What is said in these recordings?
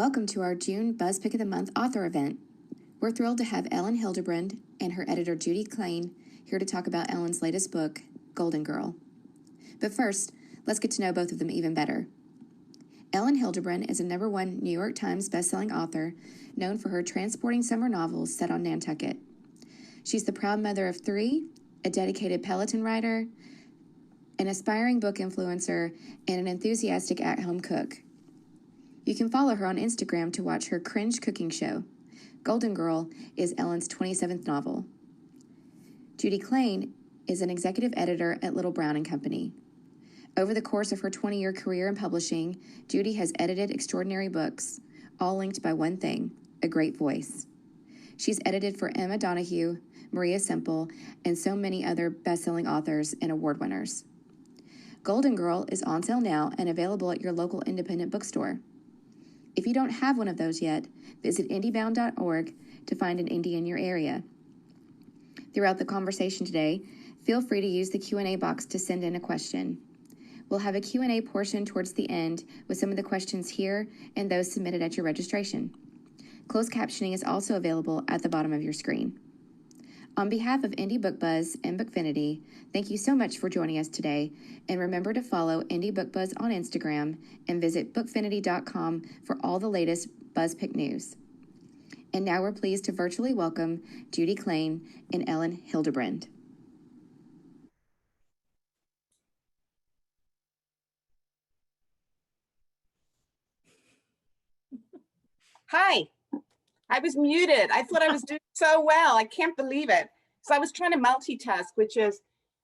Welcome to our June Buzz Pick of the Month author event. We're thrilled to have Elin Hilderbrand and her editor Judy Clain here to talk about Elin's latest book, Golden Girl. But first, let's get to know both of them even better. Elin Hilderbrand is a #1 New York Times bestselling author known for her transporting summer novels set on Nantucket. She's the proud mother of 3, a dedicated Peloton rider, an aspiring book influencer, and an enthusiastic at-home cook. You can follow her on Instagram to watch her cringe cooking show. Golden Girl is Elin's 27th novel. Judy Clain is an executive editor at Little Brown & Company. Over the course of her 20-year career in publishing, Judy has edited extraordinary books, all linked by one thing, a great voice. She's edited for Emma Donoghue, Maria Semple, and so many other best-selling authors and award winners. Golden Girl is on sale now and available at your local independent bookstore. If you don't have one of those yet, visit indiebound.org to find an indie in your area. Throughout the conversation today, feel free to use the Q&A box to send in a question. We'll have a Q&A portion towards the end with some of the questions here and those submitted at your registration. Closed captioning is also available at the bottom of your screen. On behalf of Indie Book Buzz and Bookfinity, thank you so much for joining us today, and remember to follow Indie Book Buzz on Instagram and visit bookfinity.com for all the latest BuzzPick news. And now we're pleased to virtually welcome Judy Clain and Elin Hilderbrand. Hi, I was muted. I thought I was doing so well. I can't believe it. So I was trying to multitask, which is,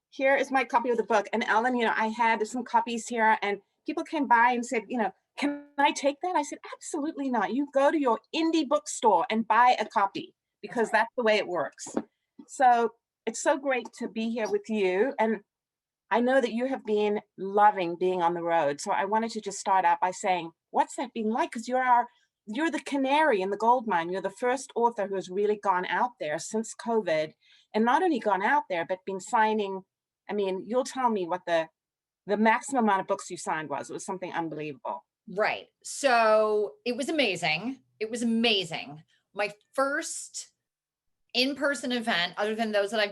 here is my copy of the book. And Ellen, I had some copies here and people came by and said, can I take that? I said, absolutely not. You go to your indie bookstore and buy a copy because that's the way it works. So it's so great to be here with you. And I know that you have been loving being on the road. So I wanted to just start out by saying, what's that been like? Because you're the canary in the gold mine. You're the first author who has really gone out there since COVID, and not only gone out there, but been signing. I mean, you'll tell me what the maximum amount of books you signed was. It was something unbelievable. Right. So it was amazing. It was amazing. My first in-person event, other than those that I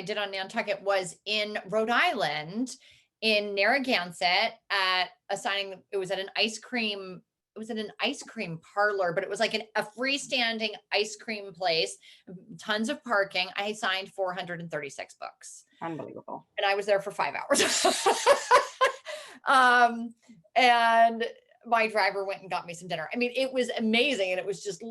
did on Nantucket, was in Rhode Island, in Narragansett, at a signing. It was at an ice cream. It was at an ice cream parlor, but it was like a freestanding ice cream place, tons of parking. I signed 436 books. Unbelievable. And I was there for 5 hours. And my driver went and got me some dinner. I mean, it was amazing. And it was just,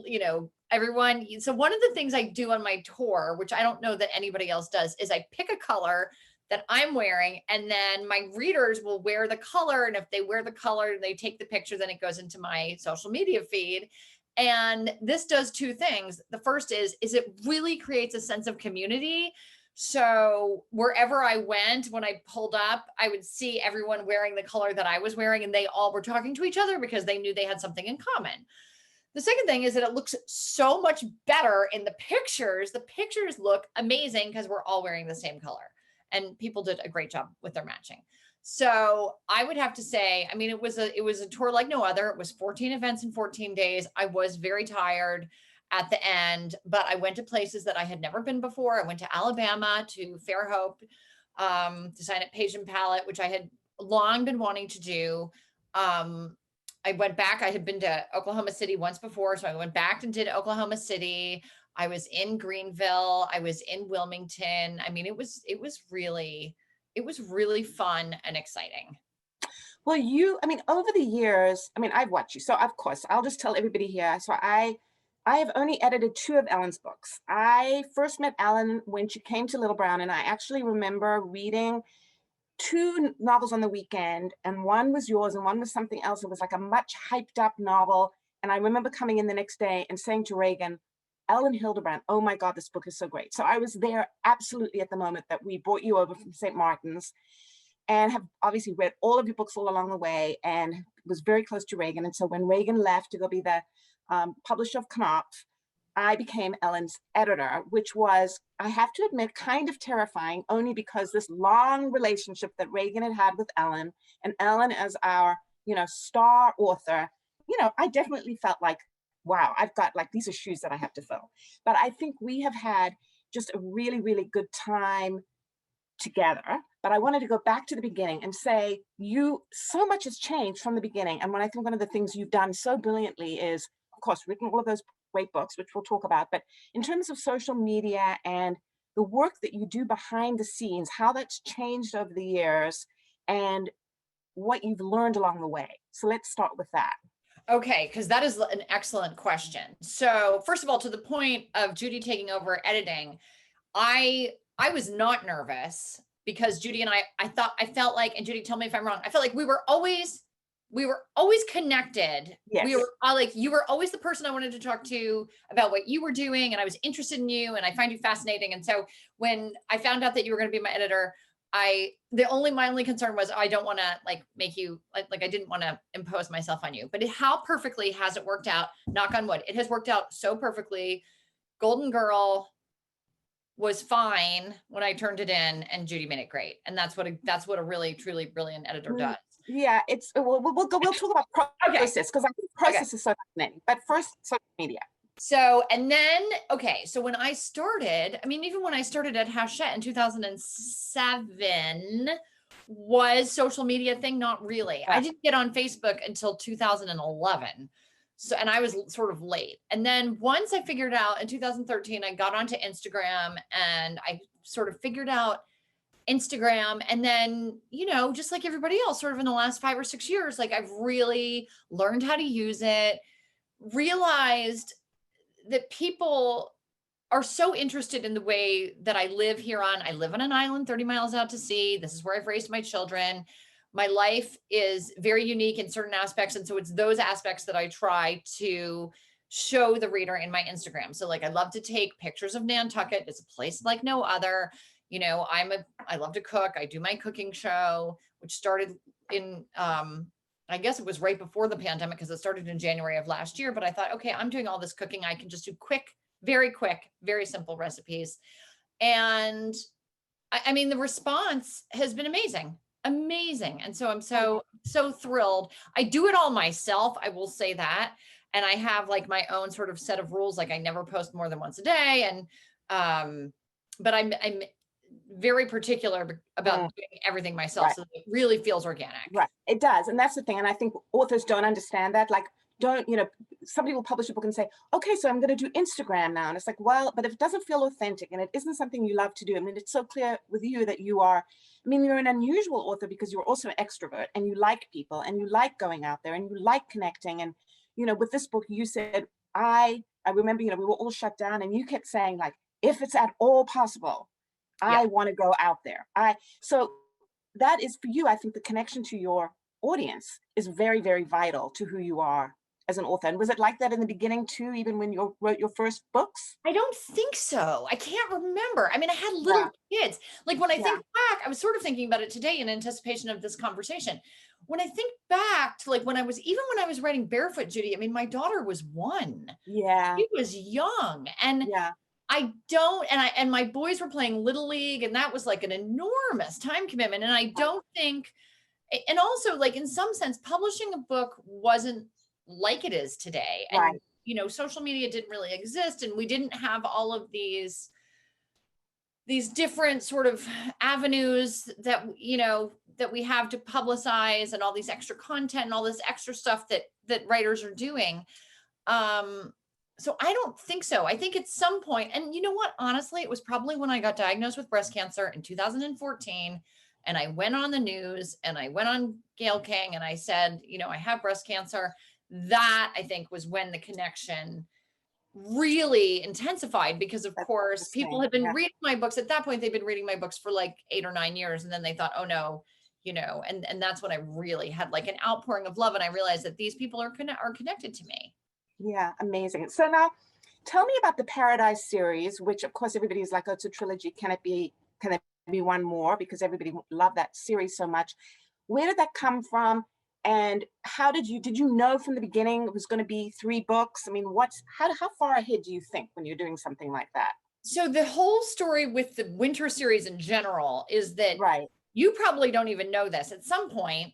everyone. So one of the things I do on my tour, which I don't know that anybody else does, is I pick a color that I'm wearing, and then my readers will wear the color. And if they wear the color and they take the picture, then it goes into my social media feed. And this does 2 things. The first is it really creates a sense of community. So wherever I went, when I pulled up, I would see everyone wearing the color that I was wearing, and they all were talking to each other because they knew they had something in common. The second thing is that it looks so much better in the pictures. The pictures look amazing because we're all wearing the same color. And people did a great job with their matching. So I would have to say, I mean, it was a tour like no other. It was 14 events in 14 days. I was very tired at the end, but I went to places that I had never been before. I went to Alabama, to Fairhope, to sign at Page and Palette, which I had long been wanting to do. I went back. I had been to Oklahoma City once before, so I went back and did Oklahoma City. I was in Greenville. I was in Wilmington. I mean, it was really fun and exciting. Well, over the years, I've watched you. So of course, I'll just tell everybody here. So I have only edited 2 of Ellen's books. I first met Ellen when she came to Little Brown, and I actually remember reading 2 novels on the weekend, and one was yours and one was something else. It was like a much hyped up novel. And I remember coming in the next day and saying to Reagan, Elin Hilderbrand, oh my God, this book is so great. So I was there absolutely at the moment that we brought you over from St. Martin's, and have obviously read all of your books all along the way, and was very close to Reagan. And so when Reagan left to go be the publisher of Knopf, I became Ellen's editor, which was, I have to admit, kind of terrifying, only because this long relationship that Reagan had with Ellen, and Ellen as our, star author, I definitely felt like, wow, I've got like, these are shoes that I have to fill. But I think we have had just a really, really good time together. But I wanted to go back to the beginning and say, so much has changed from the beginning. And I think one of the things you've done so brilliantly is, of course, written all of those great books, which we'll talk about. But in terms of social media and the work that you do behind the scenes, how that's changed over the years and what you've learned along the way. So let's start with that. Okay, because that is an excellent question. So first of all, to the point of Judy taking over editing, I was not nervous because Judy and I felt like, and Judy, tell me if I'm wrong, I felt like we were always connected. Yes. We were like, you were always the person I wanted to talk to about what you were doing. And I was interested in you and I find you fascinating. And so when I found out that you were going to be my editor, my only concern was I don't want to like make you like I didn't want to impose myself on you, but how perfectly has it worked out? Knock on wood. It has worked out so perfectly. Golden Girl was fine when I turned it in and Judy made it great. And that's what a really, truly brilliant editor does. Yeah, we'll talk about process because I think process is so fascinating. But first, social media. So, and then, okay, so when I started, I mean, even when I started at Hachette in 2007, was social media thing? Not really. Yeah. I didn't get on Facebook until 2011. So, and I was sort of late. And then once I figured out in 2013, I got onto Instagram and I sort of figured out Instagram. And then, just like everybody else, sort of in the last 5 or 6 years, like I've really learned how to use it, realized that people are so interested in the way that I live here I live on an island 30 miles out to sea. This is where I've raised my children. My life is very unique in certain aspects. And so it's those aspects that I try to show the reader in my Instagram. So like, I love to take pictures of Nantucket. It's a place like no other. I love to cook. I do my cooking show, which started in, I guess it was right before the pandemic because it started in January of last year. But I thought, okay, I'm doing all this cooking. I can just do quick, very simple recipes. And I mean, the response has been amazing. And so I'm so thrilled. I do it all myself. I will say that. And I have like my own sort of set of rules. Like I never post more than once a day. And, but I'm very particular about doing everything myself. Right. So it really feels organic. Right. It does. And that's the thing. And I think authors don't understand that. Like, somebody will publish a book and say, okay, so I'm going to do Instagram now. And it's like, well, but if it doesn't feel authentic and it isn't something you love to do, I mean, it's so clear with you that you're an unusual author because you're also an extrovert and you like people and you like going out there and you like connecting. And, with this book, you said, I remember, we were all shut down and you kept saying like, if it's at all possible, I want to go out there. So that is for you. I think the connection to your audience is very, very vital to who you are as an author. And was it like that in the beginning too, even when you wrote your first books? I don't think so. I can't remember. I mean, I had little kids. Like when I think back, I was sort of thinking about it today in anticipation of this conversation. When I think back to like when I was writing Barefoot, Judy, I mean, my daughter was 1. Yeah. She was young. And I don't, and my boys were playing Little League and that was like an enormous time commitment. And I don't think, and also like in some sense, publishing a book wasn't like it is today. And, social media didn't really exist and we didn't have all of these different sort of avenues that, that we have to publicize and all these extra content and all this extra stuff that writers are doing. So I don't think so. I think at some point, and you know what, honestly, it was probably when I got diagnosed with breast cancer in 2014 and I went on the news and I went on Gayle King and I said, I have breast cancer. That I think was when the connection really intensified because of course people had been reading my books. At that point, they've been reading my books for like 8 or 9 years. And then they thought, oh no, and that's when I really had like an outpouring of love. And I realized that these people are connected to me. Yeah, amazing. So now tell me about the Paradise series, which of course everybody's like, oh, it's a trilogy. Can it be one more? Because everybody loved that series so much. Where did that come from? And how did you know from the beginning it was going to be 3 books? I mean, how far ahead do you think when you're doing something like that? So the whole story with the winter series in general is that you probably don't even know this. At some point,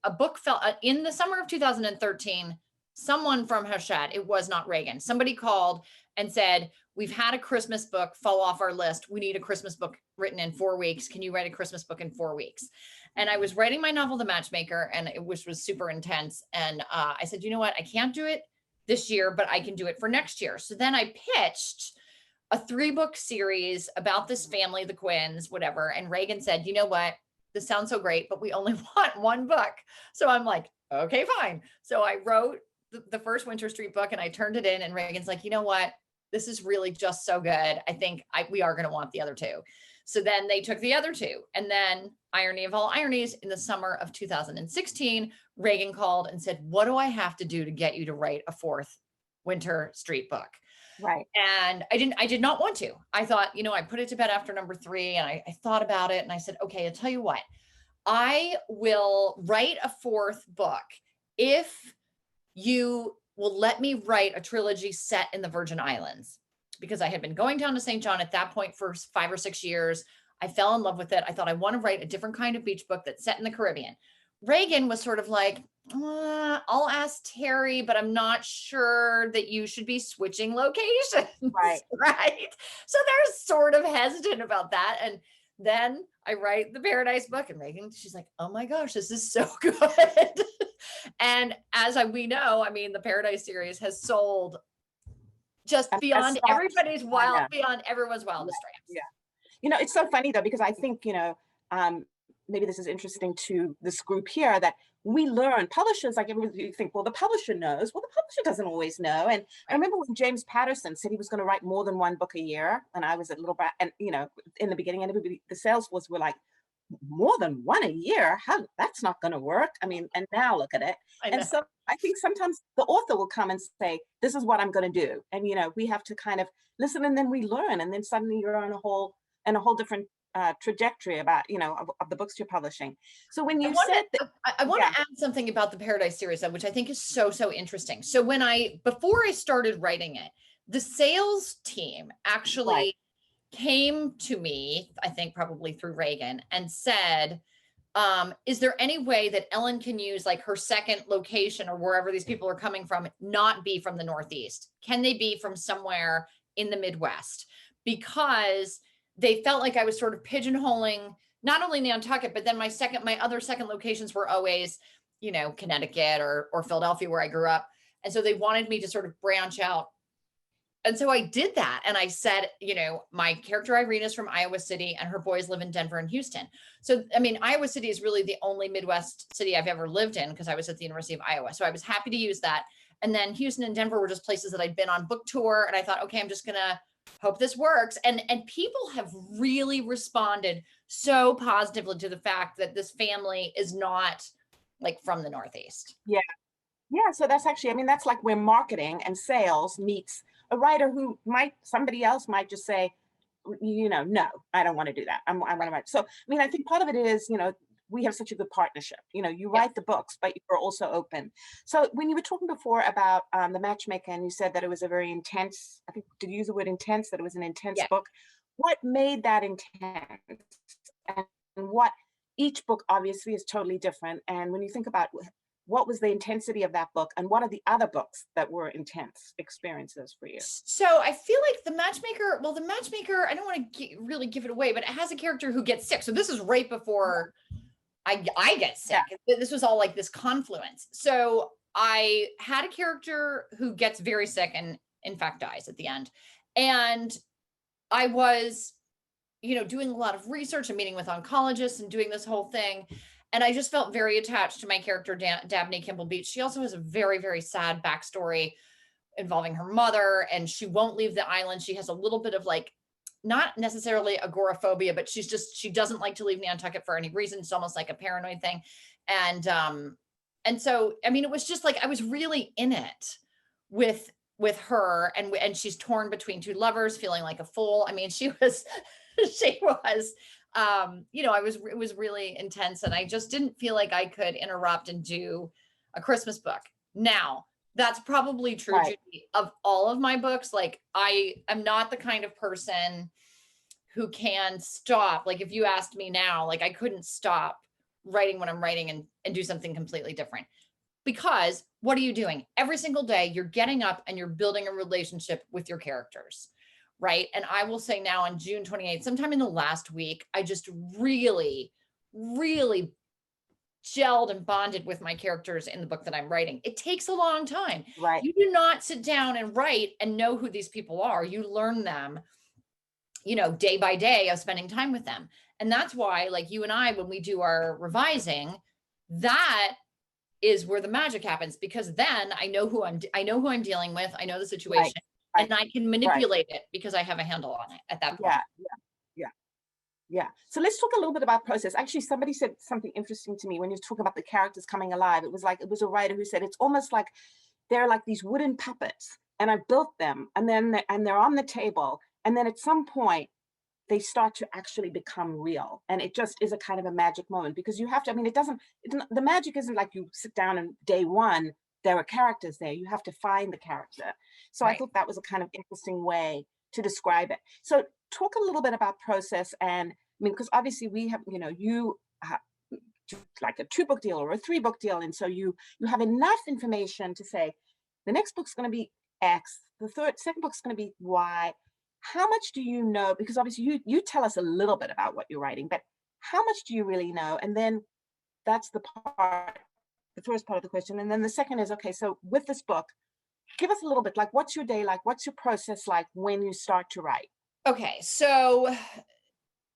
a book fell in the summer of 2013. Someone from Hachette, it was not Reagan, somebody called and said, we've had a Christmas book fall off our list. We need a Christmas book written in 4 weeks. Can you write a Christmas book in 4 weeks? And I was writing my novel, The Matchmaker, and which was super intense. And I said, you know what? I can't do it this year, but I can do it for next year. So then I pitched a 3-book series about this family, the Quins, whatever. And Reagan said, you know what? This sounds so great, but we only want 1 book. So I'm like, okay, fine. So I wrote the first Winter Street book and I turned it in, and Reagan's like, you know what? This is really just so good. I think we are going to want the other 2. So then they took the other 2. And then, irony of all ironies, in the summer of 2016, Reagan called and said, what do I have to do to get you to write a 4th Winter Street book? Right. And I did not want to. I thought, I put it to bed after number 3, and I thought about it, and I said, okay, I'll tell you what, I will write a 4th book if you will let me write a trilogy set in the Virgin Islands, because I had been going down to St. John at that point for 5 or 6 years. I fell in love with it. I thought I want to write a different kind of beach book that's set in the Caribbean. Reagan was sort of like, I'll ask Terry, but I'm not sure that you should be switching locations. Right. Right. So they're sort of hesitant about that. And then I write the Paradise book, and Reagan, she's like, oh my gosh, this is so good. And as we know, I mean, the Paradise series has sold just beyond everybody's beyond everyone's wildest dreams. Yeah. It's so funny though, because I think, maybe this is interesting to this group here, that we learn, publishers, like everybody think, well, the publisher knows. Well, the publisher doesn't always know. And I remember when James Patterson said he was going to write more than 1 book a year, and I was at Little Brat, and in the beginning, and everybody, the sales force were like, more than 1 a year? That's not going to work. I mean, and now look at it. And so I think sometimes the author will come and say, this is what I'm going to do. And, we have to kind of listen, and then we learn. And then suddenly you're on a whole different trajectory about, of the books you're publishing. So when you I want to add something about the Paradise series, which I think is so, so interesting. So before I started writing it, the sales team actually came to me, I think probably through Reagan, and said, is there any way that Ellen can use like her second location, or wherever these people are coming from, not be from the Northeast? Can they be from somewhere in the Midwest? Because they felt like I was sort of pigeonholing not only Nantucket, but then my other second locations were always, Connecticut or Philadelphia, where I grew up. And so they wanted me to sort of branch out. And so I did that. And I said, my character Irene is from Iowa City, and her boys live in Denver and Houston. So, I mean, Iowa City is really the only Midwest city I've ever lived in, because I was at the University of Iowa. So I was happy to use that. And then Houston and Denver were just places that I'd been on book tour. And I thought, okay, I'm just going to hope this works. And people have really responded so positively to the fact that this family is not like from the Northeast. Yeah. Yeah. So that's actually, I mean, that's like where marketing and sales meets a writer who somebody else might just say, no, I don't want to do that. I want to write. So, I mean, I think part of it is, we have such a good partnership. You write the books, but you're also open. So when you were talking before about The Matchmaker, and you said that it was a very intense, I think, did you use the word intense, that it was an intense book? What made that intense? And what, each book obviously is totally different. And when you think about what was the intensity of that book, and what are the other books that were intense experiences for you? So I feel like The Matchmaker, I don't want to really give it away, but it has a character who gets sick. So this is right before I get sick. Yeah. This was all like this confluence. So I had a character who gets very sick and in fact dies at the end. And I was, doing a lot of research and meeting with oncologists and doing this whole thing. And I just felt very attached to my character, Dabney Kimball Beach. She also has a very, very sad backstory involving her mother, and she won't leave the island. She has a little bit of like, not necessarily agoraphobia, but she doesn't like to leave Nantucket for any reason. It's almost like a paranoid thing. And so, I mean, it was just like, I was really in it with her, and she's torn between 2 lovers, feeling like a fool. I mean, it was really intense, and I just didn't feel like I could interrupt and do a Christmas book. Now, that's probably true, Judy, of all of my books. Like, I am not the kind of person who can stop. Like, if you asked me now, like, I couldn't stop writing what I'm writing and do something completely different. Because what are you doing? Every single day, you're getting up and you're building a relationship with your characters, right? And I will say now on June 28th, sometime in the last week, I just really, really gelled and bonded with my characters in the book that I'm writing. It takes a long time. Right. You do not sit down and write and know who these people are. You learn them, you know, day by day of spending time with them. And that's why, like you and I, when we do our revising, that is where the magic happens, because then I know who I'm dealing with. I know the situation, Right. and I can manipulate it because I have a handle on it at that point. Yeah. So let's talk a little bit about process. Actually, somebody said something interesting to me when you talk about the characters coming alive. It was a writer who said it's almost like they're like these wooden puppets, and I built them, and then they're on the table, and then at some point they start to actually become real, and it just is a kind of a magic moment, because you have to. I mean, the magic isn't like you sit down and day one there are characters there. You have to find the character. So I thought that was a kind of interesting way to describe it. So talk a little bit about process. And I mean, because obviously we have, you have like a 2-book deal or a 3-book deal. And so you have enough information to say, the next book's going to be X, the second book's going to be Y. How much do you know? Because obviously you tell us a little bit about what you're writing, but how much do you really know? And then that's the first part of the question. And then the second is, okay, so with this book, give us a little bit, like, what's your day like? What's your process like when you start to write? Okay, so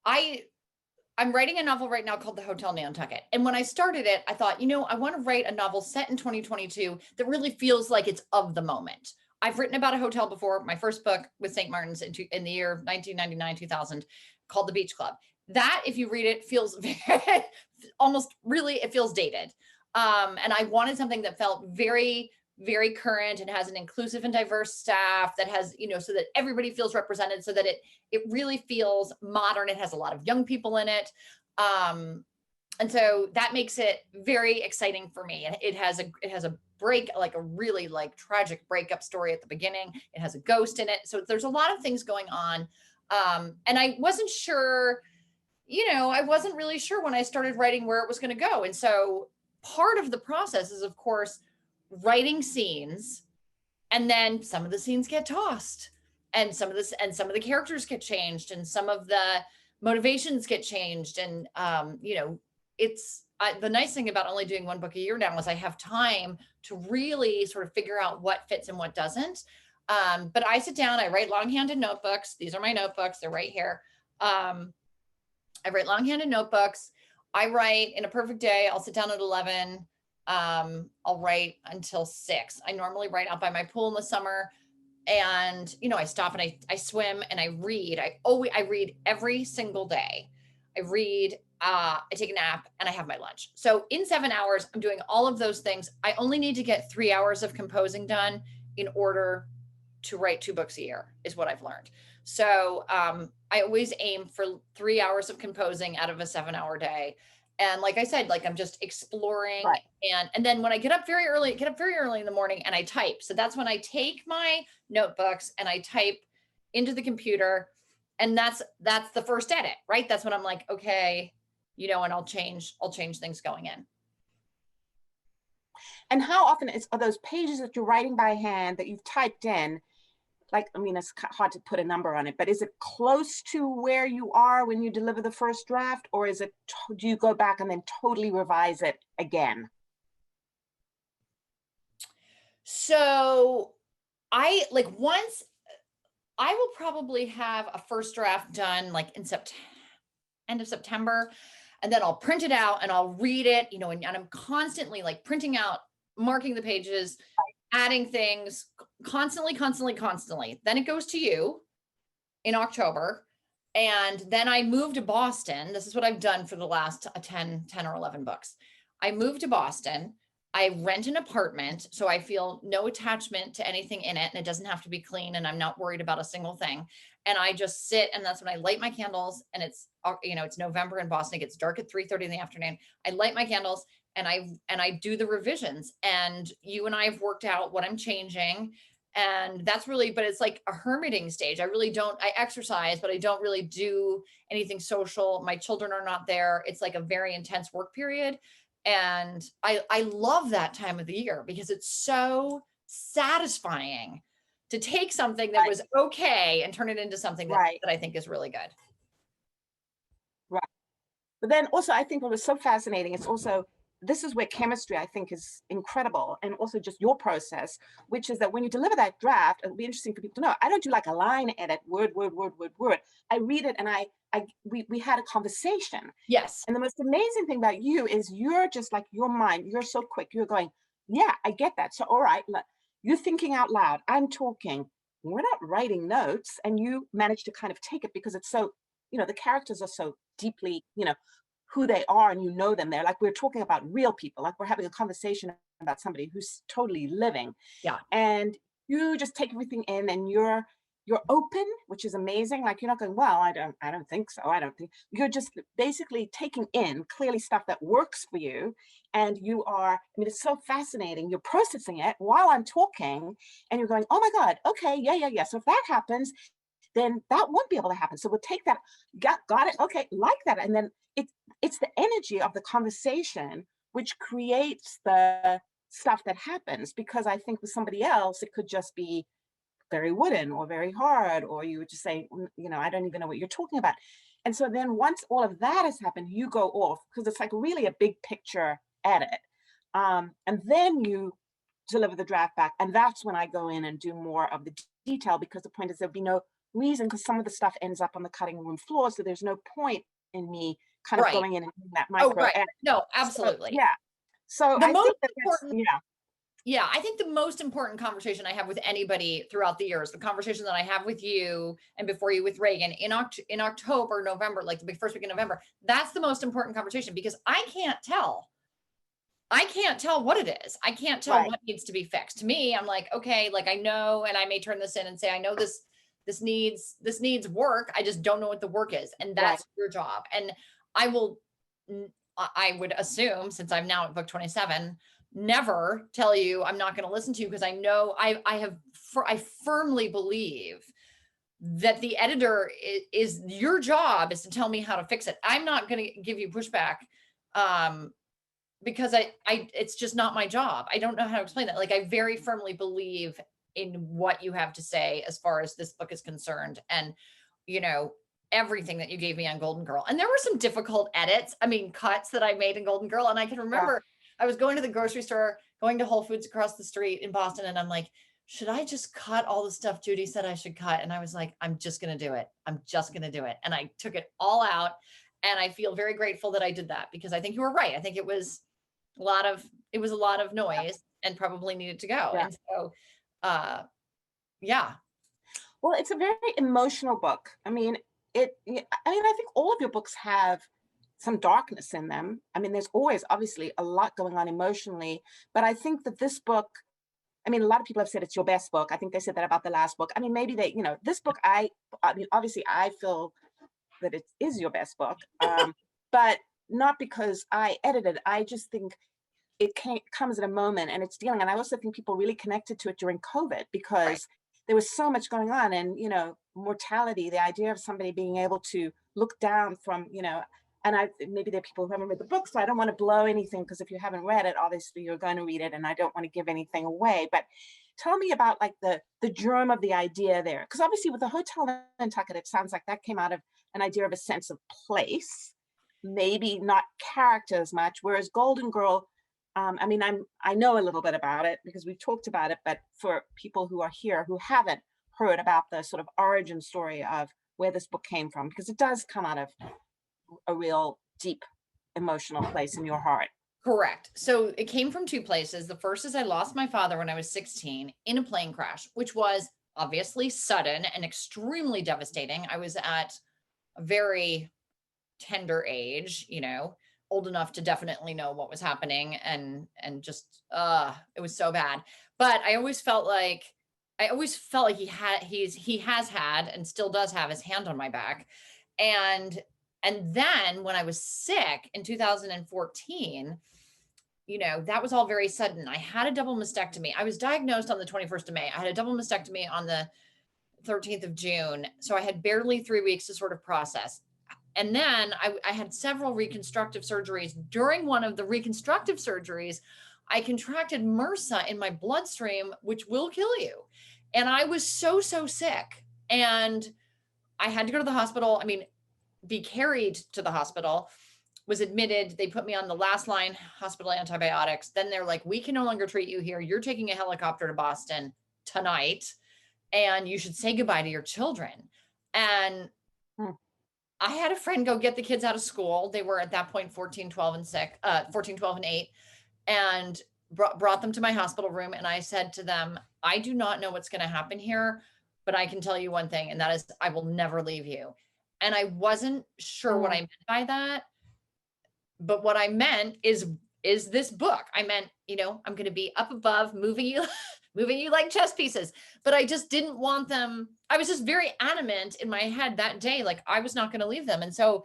I'm writing a novel right now called The Hotel Nantucket. And when I started it, I thought, I want to write a novel set in 2022 that really feels like it's of the moment. I've written about a hotel before. My first book with St. Martin's in the year 1999, 2000, called The Beach Club. That, if you read it, feels it feels dated. And I wanted something that felt very, very current and has an inclusive and diverse staff that has, so that everybody feels represented, so that it really feels modern. It has a lot of young people in it. And so that makes it very exciting for me. And it has a break, like a really like tragic breakup story at the beginning. It has a ghost in it. So there's a lot of things going on. And I wasn't sure, I wasn't really sure when I started writing where it was going to go. And so part of the process is, of course, writing scenes, and then some of the scenes get tossed, and some of the characters get changed, and some of the motivations get changed. And, it's the nice thing about only doing 1 book a year now is I have time to really sort of figure out what fits and what doesn't. But I sit down, I write longhand notebooks. These are my notebooks. They're right here. I write longhand notebooks. I write in a perfect day. I'll sit down at 11. I'll write until 6. I normally write out by my pool in the summer. And, I stop and I swim and I read. I read every single day. I read, I take a nap, and I have my lunch. So in 7 hours, I'm doing all of those things. I only need to get 3 hours of composing done in order to write 2 books a year, is what I've learned. So I always aim for 3 hours of composing out of a 7-hour day. And like I said, like I'm just exploring. Right. And then when I get up very early in the morning and I type. So that's when I take my notebooks and I type into the computer. And that's the first edit, right? That's when I'm like, okay, and I'll change things going in. And how often are those pages that you're writing by hand that you've typed in, like, I mean, it's hard to put a number on it, but is it close to where you are when you deliver the first draft, or do you go back and then totally revise it again? So I will probably have a first draft done like in end of September, and then I'll print it out and I'll read it, and I'm constantly like printing out, marking the pages, adding things constantly. Then it goes to you in October. And then I moved to Boston. This is what I've done for the last 10 or 11 books. I moved to Boston. I rent an apartment, so I feel no attachment to anything in it, and it doesn't have to be clean, and I'm not worried about a single thing. And I just sit, and that's when I light my candles, and it's November in Boston. It gets dark at 3:30 in the afternoon. I light my candles and I do the revisions, and you and I have worked out what I'm changing. And that's really, but it's like a hermiting stage. I exercise, but I don't really do anything social. My children are not there. It's like a very intense work period. And I love that time of the year because it's so satisfying to take something that was okay and turn it into something that I think is really good. Right. But then also, I think what was so fascinating is also, this is where chemistry, I think, is incredible. And also just your process, which is that when you deliver that draft, it'll be interesting for people to know, I don't do like a line edit, word, word, word, word, word. I read it and we had a conversation. Yes. And the most amazing thing about you is you're just like your mind, you're so quick. You're going, yeah, I get that. So, all right, you're thinking out loud. I'm talking. We're not writing notes. And you manage to kind of take it because it's so, the characters are so deeply, who they are, and them. They're like, we're talking about real people, like we're having a conversation about somebody who's totally living. Yeah. And you just take everything in, and you're open, which is amazing. Like, you're not going, well, I don't think so. I don't think. You're just basically taking in clearly stuff that works for you. And you are, it's so fascinating. You're processing it while I'm talking, and you're going, oh my God, okay, yeah. So if that happens, then that won't be able to happen. So we'll take that, got it, okay, like that. And then it's the energy of the conversation which creates the stuff that happens. Because I think with somebody else, it could just be very wooden or very hard, or you would just say, I don't even know what you're talking about. And so then once all of that has happened, you go off, because it's like really a big picture edit. And then you deliver the draft back. And that's when I go in and do more of the detail, because the point is there'll be no reason, because some of the stuff ends up on the cutting room floor. So there's no point in me kind of going in and doing that micro edit. No, absolutely. So, yeah. So I think I think the most important conversation I have with anybody throughout the years, the conversation that I have with you and before you with Reagan in October, November, like the first week in November, that's the most important conversation, because I can't tell what it is. I can't tell what needs to be fixed. To me, I'm like, okay, like I know, and I may turn this in and say, I know this needs work. I just don't know what the work is. And that's your job. And I would assume, since I'm now at book 27, never tell you I'm not going to listen to you, because I know I firmly believe that the editor is your job is to tell me how to fix it. I'm not going to give you pushback because it's just not my job. I don't know how to explain that. Like, I very firmly believe in what you have to say as far as this book is concerned. And, everything that you gave me on Golden Girl. And there were some difficult cuts that I made in Golden Girl. And I can remember I was going to the grocery store, going to Whole Foods across the street in Boston. And I'm like, should I just cut all the stuff Judy said I should cut? And I was like, I'm just going to do it. I'm just going to do it. And I took it all out. And I feel very grateful that I did that, because I think you were right. I think it was a lot of noise and probably needed to go. And so, Well, it's a very emotional book. I think all of your books have some darkness in them. There's always obviously a lot going on emotionally, but I think that this book, a lot of people have said it's your best book. I think they said that about the last book. Maybe this book, obviously I feel that it is your best book, but not because I edited. I just think it comes at a moment, and it's dealing. And I also think people really connected to it during COVID, because there was so much going on, and, mortality, the idea of somebody being able to look down from, and maybe there are people who haven't read the book, so I don't want to blow anything, because if you haven't read it, obviously you're going to read it, and I don't want to give anything away. But tell me about like the germ of the idea there, because obviously with the hotel in Nantucket, it sounds like that came out of an idea of a sense of place, maybe not character as much, whereas Golden Girl, I know a little bit about it because we've talked about it, but for people who are here who haven't heard about the sort of origin story of where this book came from, because it does come out of a real deep emotional place in your heart. Correct. So it came from two places. The first is I lost my father when I was 16 in a plane crash, which was obviously sudden and extremely devastating. I was at a very tender age, old enough to definitely know what was happening, and just it was so bad. But I always felt like he has had and still does have his hand on my back. And then when I was sick in 2014, that was all very sudden. I had a double mastectomy. I was diagnosed on the 21st of May. I had a double mastectomy on the 13th of June. So I had barely 3 weeks to sort of process. And then I had several reconstructive surgeries. During one of the reconstructive surgeries, I contracted MRSA in my bloodstream, which will kill you. And I was so sick. And I had to go to the hospital. I mean, be carried to the hospital, was admitted. They put me on the last line hospital antibiotics. Then they're like, we can no longer treat you here. You're taking a helicopter to Boston tonight, and you should say goodbye to your children. And I had a friend go get the kids out of school. They were at that point 14, 12, and 8, and brought them to my hospital room. And I said to them, I do not know what's going to happen here, but I can tell you one thing, and that is I will never leave you. And I wasn't sure what I meant by that. But what I meant is this book. I meant, I'm going to be up above, moving you like chess pieces. But I just didn't want them. I was just very adamant in my head that day, like I was not going to leave them. And so,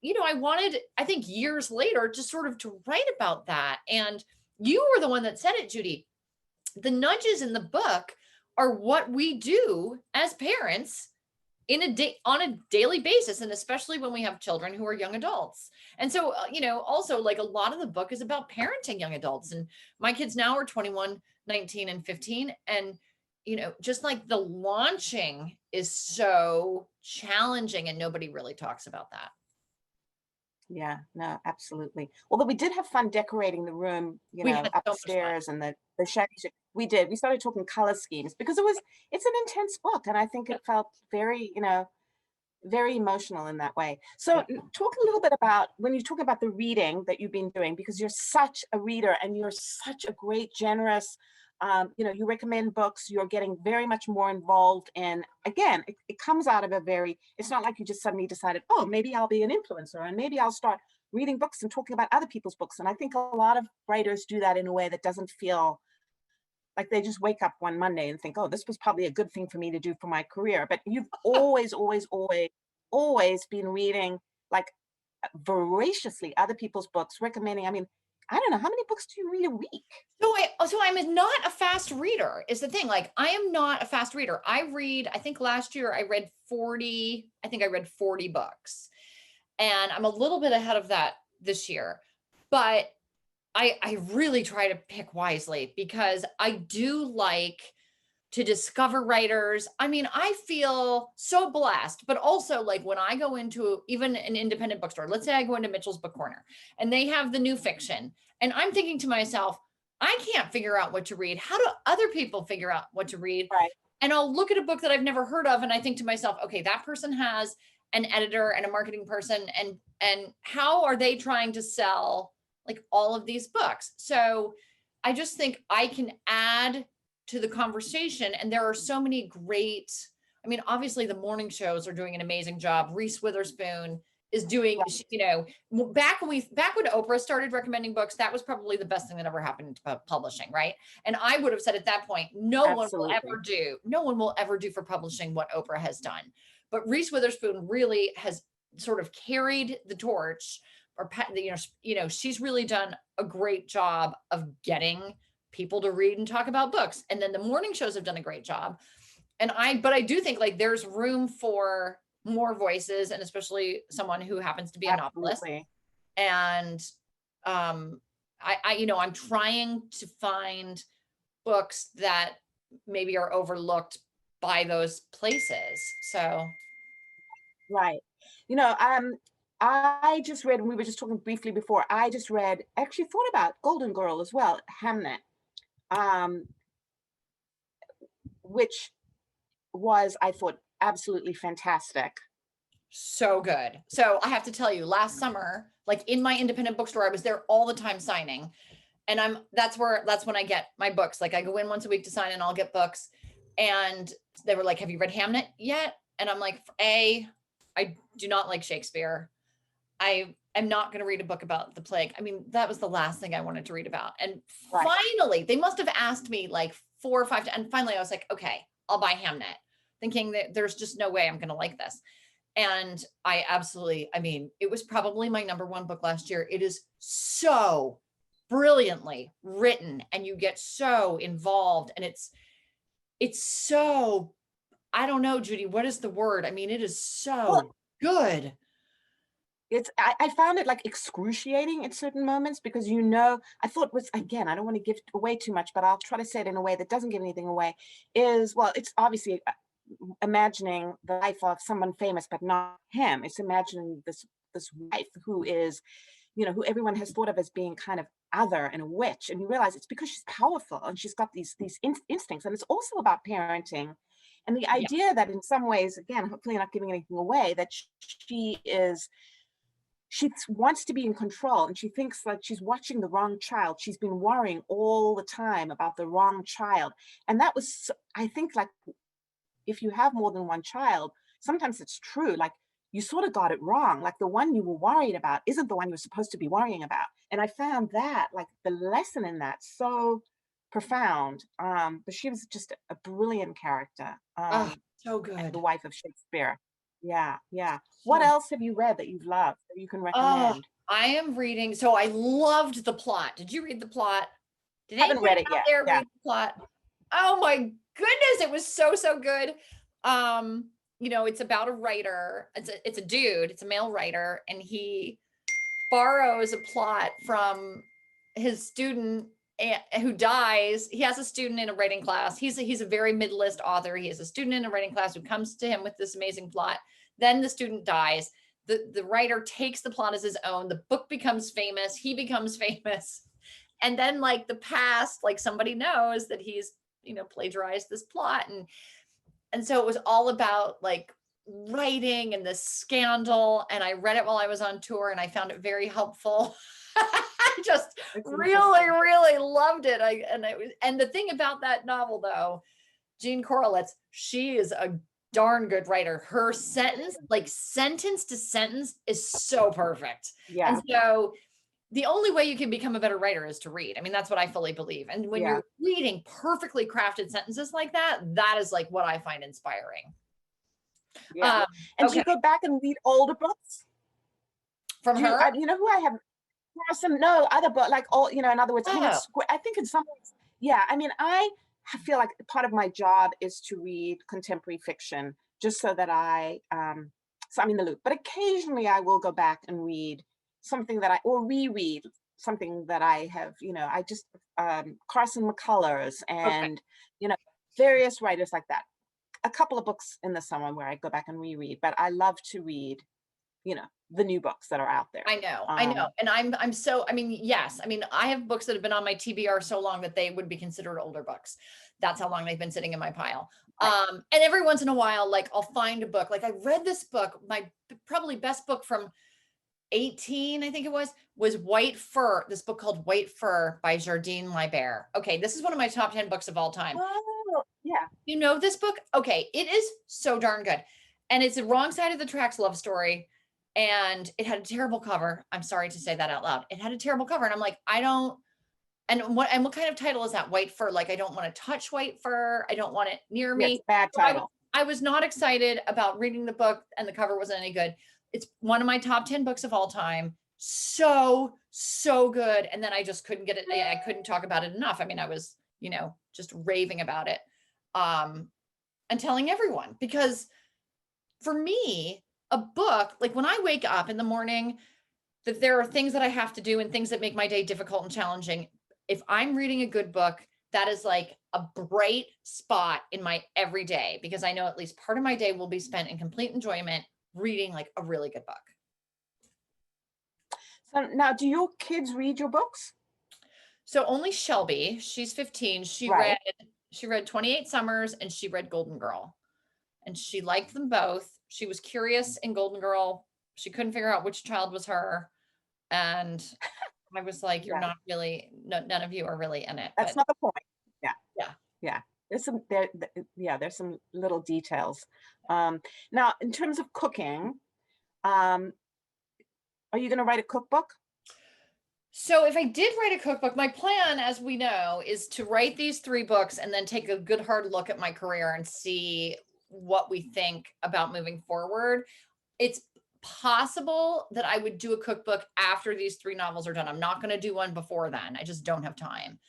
I wanted, I think years later, just sort of to write about that. And you were the one that said it, Judy. The nudges in the book are what we do as parents on a daily basis, and especially when we have children who are young adults. And so, also like a lot of the book is about parenting young adults. And my kids now are 21, 19, and 15. And, just like the launching is so challenging, and nobody really talks about that. Yeah, no, absolutely. Although we did have fun decorating the room, upstairs, and the shaggy. We did. We started talking color schemes because it's an intense book, and I think it felt very, very emotional in that way. So talk a little bit about when you talk about the reading that you've been doing, because you're such a reader and you're such a great, generous, you recommend books, you're getting very much more involved in, again, it comes out of it's not like you just suddenly decided, oh, maybe I'll be an influencer and maybe I'll start reading books and talking about other people's books. And I think a lot of writers do that in a way that doesn't feel like they just wake up one Monday and think, oh, this was probably a good thing for me to do for my career. But you've always been reading like voraciously other people's books, recommending. I mean, I don't know, how many books do you read a week? So I'm not a fast reader is the thing. Like I am not a fast reader. I think last year I read 40 books, and I'm a little bit ahead of that this year, but I really try to pick wisely because I do like to discover writers. I mean, I feel so blessed, but also like when I go into even an independent bookstore, let's say I go into Mitchell's Book Corner and they have the new fiction, and I'm thinking to myself, I can't figure out what to read. How do other people figure out what to read? Right. And I'll look at a book that I've never heard of, and I think to myself, okay, that person has an editor and a marketing person, and how are they trying to sell like all of these books? So I just think I can add to the conversation. And there are so many great, I mean, obviously the morning shows are doing an amazing job. Reese Witherspoon is doing, back when Oprah started recommending books, that was probably the best thing that ever happened to publishing, right? And I would have said at that point, no one will ever do for publishing what Oprah has done. But Reese Witherspoon really has sort of carried the torch, or she's really done a great job of getting people to read and talk about books. And then the morning shows have done a great job. But I do think like there's room for more voices, and especially someone who happens to be a novelist. And I'm trying to find books that maybe are overlooked by those places. So. Right. I just read, and we were just talking briefly before, actually thought about Golden Girl as well, Hamnet, which was, I thought, absolutely fantastic. So good. So I have to tell you, last summer, like in my independent bookstore, I was there all the time signing. And that's when I get my books. Like I go in once a week to sign and I'll get books. And they were like, have you read Hamnet yet? And I'm like, I do not like Shakespeare. I am not going to read a book about the plague. I mean, that was the last thing I wanted to read about. And finally, they must have asked me like 4 or 5, and finally I was like, okay, I'll buy Hamnet, thinking that there's just no way I'm going to like this. And it was probably my number one book last year. It is so brilliantly written and you get so involved, and it's so, I don't know, Judy, what is the word? I mean, it is Well, so good. I found it like excruciating at certain moments because, you know, I thought was, again, I don't want to give away too much, but I'll try to say it in a way that doesn't give anything away, is, well, it's obviously imagining the life of someone famous, but not him. It's imagining this wife who is, you know, who everyone has thought of as being kind of other and a witch. And you realize it's because she's powerful and she's got these instincts. And it's also about parenting. And the Yeah. idea that in some ways, again, hopefully not giving anything away, that she wants to be in control, and she thinks like she's watching the wrong child. She's been worrying all the time about the wrong child. And that was, I think, like, if you have more than one child, sometimes it's true. Like, you sort of got it wrong. Like, the one you were worried about isn't the one you're supposed to be worrying about. And I found that, like, the lesson in that so profound. But she was just a brilliant character. Oh, so The good. wife of Shakespeare. Yeah, yeah. What So, else have you read that you've loved that you can oh, recommend? I am reading. So I loved the plot. Did you read the plot? Did Haven't read anybody it out yet. there Yeah. read the plot? Oh my goodness, it was so, so good. You know, it's about a writer. It's a dude, it's a male writer, and he borrows a plot from his student who dies. He has a student in a writing class. He's a very mid-list author. He has a student in a writing class who comes to him with this amazing plot. Then the student dies. The writer takes the plot as his own. The book becomes famous. He becomes famous. And then, like, the past, like, somebody knows that he's, you know, plagiarized this plot. And so it was all about, like, writing and this scandal. And I read it while I was on tour and I found it very helpful. I just It's really, interesting. really loved it. And the thing about that novel, though, Jean Korelitz, she is a darn good writer. Her sentence, like sentence to sentence, is so perfect. Yeah, And so the only way you can become a better writer is to read. I mean, that's what I fully believe. And when yeah, you're reading perfectly crafted sentences like that, that is like what I find inspiring. yeah. And do Okay, you go back and read older books? from Do you, her. you know who I have? There are some, no, other book, like, all, you know, in other words, I mean, Oh, I think in some ways, yeah, I mean, I feel like part of my job is to read contemporary fiction just so that so I'm in the loop. But occasionally I will go back and read something or reread something that I have, you know, Carson McCullers okay. and, you know, various writers like that. A couple of books in the summer where I go back and reread, but I love to read, you know, the new books that are out there. I know. And I'm so, I mean, yes. I mean, I have books that have been on my TBR so long that they would be considered older books. That's how long they've been sitting in my pile. Right. And every once in a while, like, I'll find a book. Like, I read this book, my probably best book from 18, I think it was White Fur, this book called White Fur by Jardine Liber. Okay, this is one of my top 10 books of all time. Oh, yeah. You know this book? Okay, it is so darn good. And it's a wrong side of the tracks love story. And it had a terrible cover. I'm sorry to say that out loud. It had a terrible cover. And I'm like, I don't, and what kind of title is that? White Fur. Like, I don't want to touch white fur. I don't want it near Yeah, it's me. a bad So title. I was not excited about reading the book, and the cover wasn't any good. It's one of my top 10 books of all time. So, so good. And then I just couldn't get it. I couldn't talk about it enough. I mean, I was, you know, just raving about it. And telling everyone, because for me, a book, like, when I wake up in the morning, that there are things that I have to do and things that make my day difficult and challenging. If I'm reading a good book, that is like a bright spot in my everyday, because I know at least part of my day will be spent in complete enjoyment reading like a really good book. So now, do your kids read your books? So only Shelby, she's 15. Right. She read 28 Summers and she read Golden Girl. And she liked them both. She was curious in Golden Girl. She couldn't figure out which child was her. And I was like, you're Yeah. not really, none of you are really in it. That's But not the point. Yeah. yeah. Yeah. There's some little details. Now, in terms of cooking, are you going to write a cookbook? So if I did write a cookbook, my plan, as we know, is to write these 3 books and then take a good hard look at my career and see what we think about moving forward. It's possible that I would do a cookbook after these 3 novels are done. I'm not going to do one before then. I just don't have time.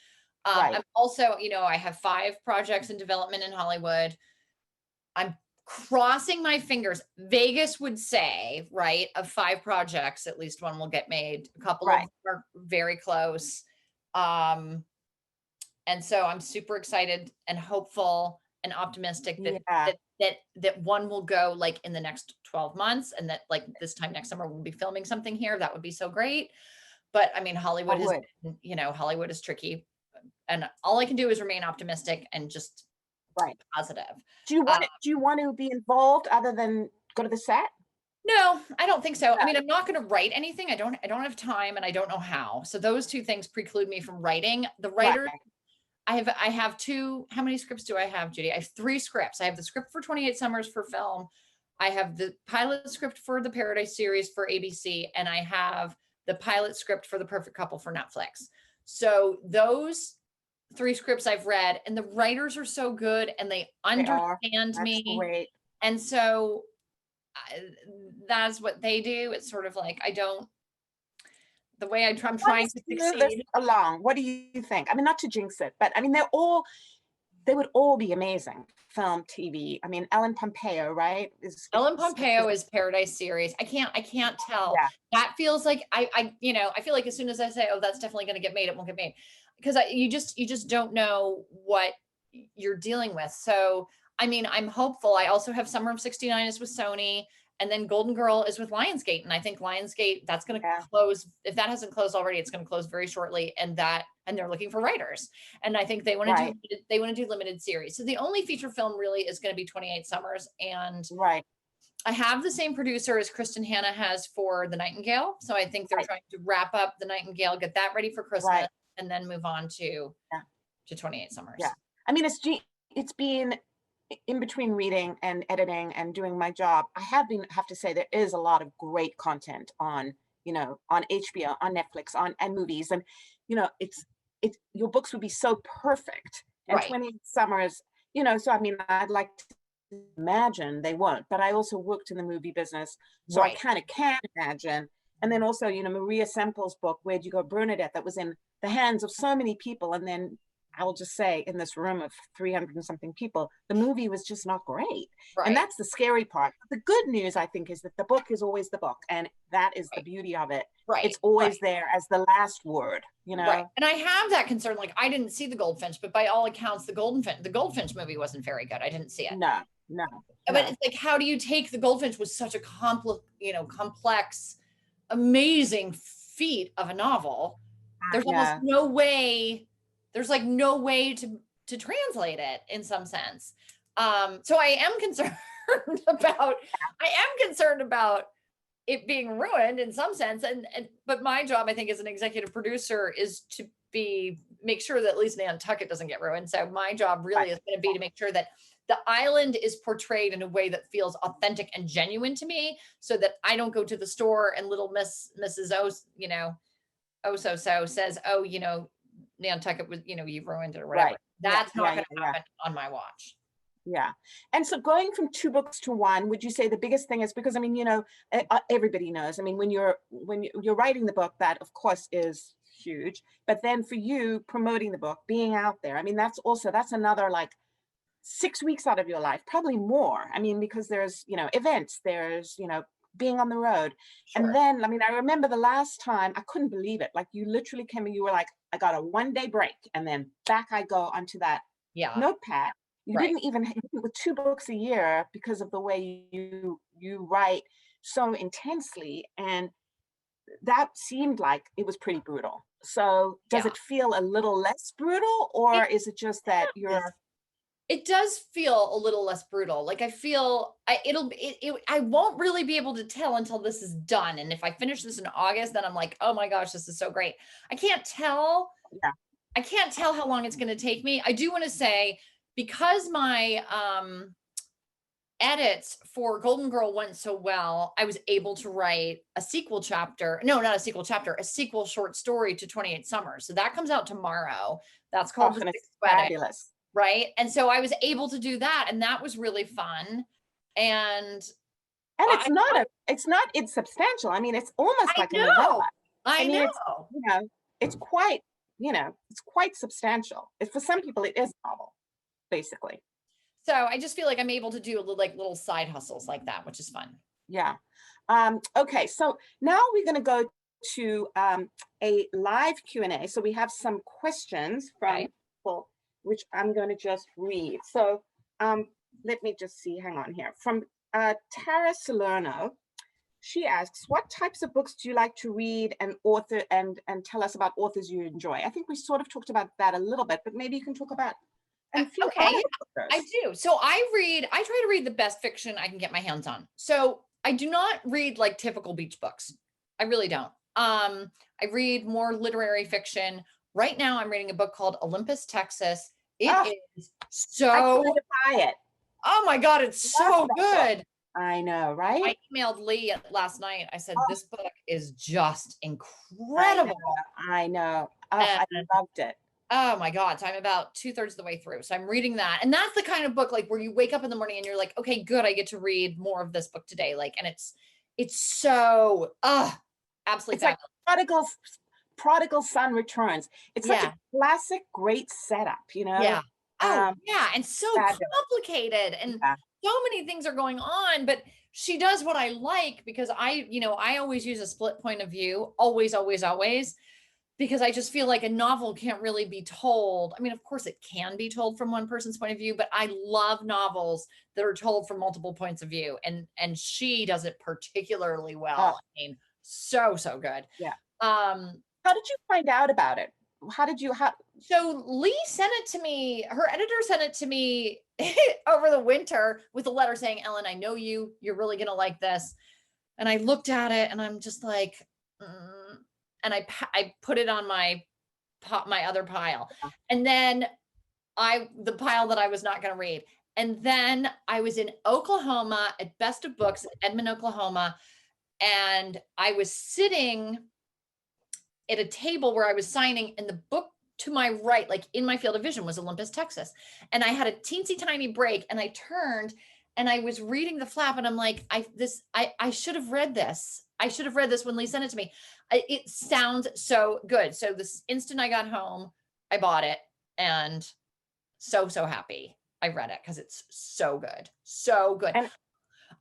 Right. I'm also, I have 5 projects in development in Hollywood. I'm crossing my fingers. Vegas would say, right, of 5 projects, at least one will get made. A couple of Right. them are very close. And so I'm super excited and hopeful and optimistic that Yeah. that one will go like in the next 12 months, and that like this time next summer we'll be filming something here. That would be so great. But I mean, Hollywood has, Hollywood is tricky, and all I can do is remain optimistic and just Right. positive. Do you want to be involved other than go to the set? No, I don't think so. I Yeah. mean, I'm not going to write anything. I don't have time, and I don't know how. So those 2 things preclude me from writing. The writer, Right. I have 2. How many scripts do I have, Judy? I have 3 scripts. I have the script for 28 Summers for film. I have the pilot script for the Paradise series for ABC, and I have the pilot script for The Perfect Couple for Netflix. So those 3 scripts I've read, and the writers are so good and they understand me. Great. And so that's what they do. It's sort of like, the way I'm trying to succeed along. What do you think? I mean, not to jinx it, but I mean, they would all be amazing. Film, TV. I mean, Ellen Pompeo, right? Ellen Pompeo is Paradise series. I can't tell. Yeah. That feels like I feel like as soon as I say, oh, that's definitely going to get made, it won't get made, because you just don't know what you're dealing with. So, I mean, I'm hopeful. I also have Summer of '69 is with Sony, and then Golden Girl is with Lionsgate. And I think Lionsgate, that's going to close. If that hasn't closed already, it's going to close very shortly. And they're looking for writers. And I think they want to do limited series. So the only feature film really is going to be 28 Summers. And I have the same producer as Kristen Hanna has for The Nightingale. So I think they're trying to wrap up The Nightingale, get that ready for Christmas, and then move on to 28 Summers. Yeah. I mean, it's been in between reading and editing and doing my job. I have to say there is a lot of great content on HBO, on Netflix, and movies. And, it's your books would be so perfect. And 28 Summers, so I mean, I'd like to imagine they won't, but I also worked in the movie business. So I kind of can imagine. And then also, Maria Semple's book, Where'd You Go, Bernadette, that was in the hands of so many people. And then I will just say, in this room of 300 and something people, the movie was just not great. And that's the scary part. The good news, I think, is that the book is always the book. And that is the beauty of it. It's always there as the last word, And I have that concern. Like, I didn't see The Goldfinch, but by all accounts, the Goldfinch movie wasn't very good. I didn't see it. No. But it's like, how do you take The Goldfinch was such a complex, amazing feat of a novel. There's almost no way. There's like no way to translate it in some sense. So I am concerned about it being ruined in some sense. But my job, I think, as an executive producer is to make sure that at least Nantucket doesn't get ruined. So my job really is going to be to make sure that the island is portrayed in a way that feels authentic and genuine to me, so that I don't go to the store and little Mrs. O, says, oh, Nantucket was, you've ruined it or whatever. That's not going to happen on my watch. Yeah. And so going from 2 books to 1, would you say the biggest thing is, because I mean, everybody knows, I mean, when you're writing the book, that of course is huge, but then for you promoting the book, being out there, I mean, that's another like 6 weeks out of your life, probably more. I mean, because there's, events, there's, being on the road. Sure. And then, I mean, I remember the last time, I couldn't believe it. Like, you literally came and you were like, I got a 1-day break, and then back I go onto that notepad. You didn't even, with 2 books a year, because of the way you write so intensely. And that seemed like it was pretty brutal. So does it feel a little less brutal, or is it just that it does feel a little less brutal. Like, I feel I won't really be able to tell until this is done. And if I finish this in August, then I'm like, oh my gosh, this is so great. I can't tell how long it's going to take me. I do want to say, because my edits for Golden Girl went so well, I was able to write a sequel chapter. No, not a sequel chapter, a sequel short story to 28 Summers. So that comes out tomorrow. That's called The Sixth Wedding. Fabulous. Right. And so I was able to do that. And that was really fun. And And I it's not insubstantial. I mean, it's almost I like a know. novella. I I mean, it's, know. you know, it's quite, it's quite substantial. For some people, it is a novel, basically. So I just feel like I'm able to do like little side hustles like that, which is fun. Yeah. Okay, so now we're going to go to a live Q&A. So we have some questions from Okay. people, which I'm going to just read. So let me just see, hang on here. From Tara Salerno, she asks, what types of books do you like to read and author and tell us about authors you enjoy? I think we sort of talked about that a little bit, but maybe you can talk about a few Okay, other yeah, I authors. do. So I try to read the best fiction I can get my hands on. So I do not read like typical beach books. I really don't. I read more literary fiction. Right now I'm reading a book called Olympus, Texas. It Oh, is I so, tried to buy it. oh my God, it's Love so that book. good. I know, right? I emailed Lee last night. I said, Oh, this book is just I know. incredible. I know. Oh, And I loved it. oh my God. So I'm about 2/3 of the way through. So I'm reading that. And that's the kind of book like where you wake up in the morning and you're like, okay, good. I get to read more of this book today. Like, and it's so absolutely It's like prodigal son returns. It's such a classic, great setup, Yeah. Oh, Um, yeah. And so fabulous. complicated. And Yeah. so many things are going on, but she does what I like because I always use a split point of view, always, always, always, because I just feel like a novel can't really be told. I mean, of course it can be told from one person's point of view, but I love novels that are told from multiple points of view. And she does it particularly Oh, well. I mean, so, so good. yeah. Um, How did you find out about it? so Lee sent it to me, her editor sent it to me over the winter with a letter saying, Ellen, I know you're really going to like this. And I looked at it and I'm just like, and I put it on my other pile. And then the pile that I was not going to read. And then I was in Oklahoma at Best of Books, Edmond, Oklahoma. And I was sitting at a table where I was signing, and the book to my right, like in my field of vision, was Olympus, Texas. And I had a teensy tiny break and I turned and I was reading the flap and I'm like, I should have read this. I should have read this when Lee sent it to me. It sounds so good. So this instant I got home, I bought it and so happy I read it because it's so good. So good. And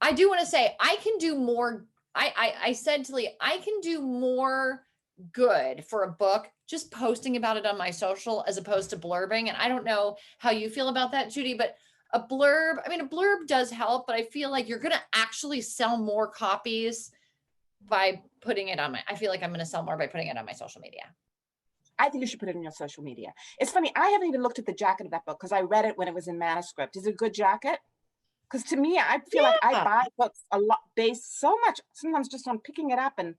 I do want to say I can do more. I said to Lee, I can do more good for a book just posting about it on my social as opposed to blurbing. And I don't know how you feel about that, Judy, but a blurb does help, but I feel like you're going to actually sell more copies by putting it on I feel like I'm going to sell more by putting it on my social media. I think you should put it in your social media. It's funny, I haven't even looked at the jacket of that book because I read it when it was in manuscript. Is it a good jacket? Because to me, I feel like I buy books a lot based so much, sometimes just on picking it up, and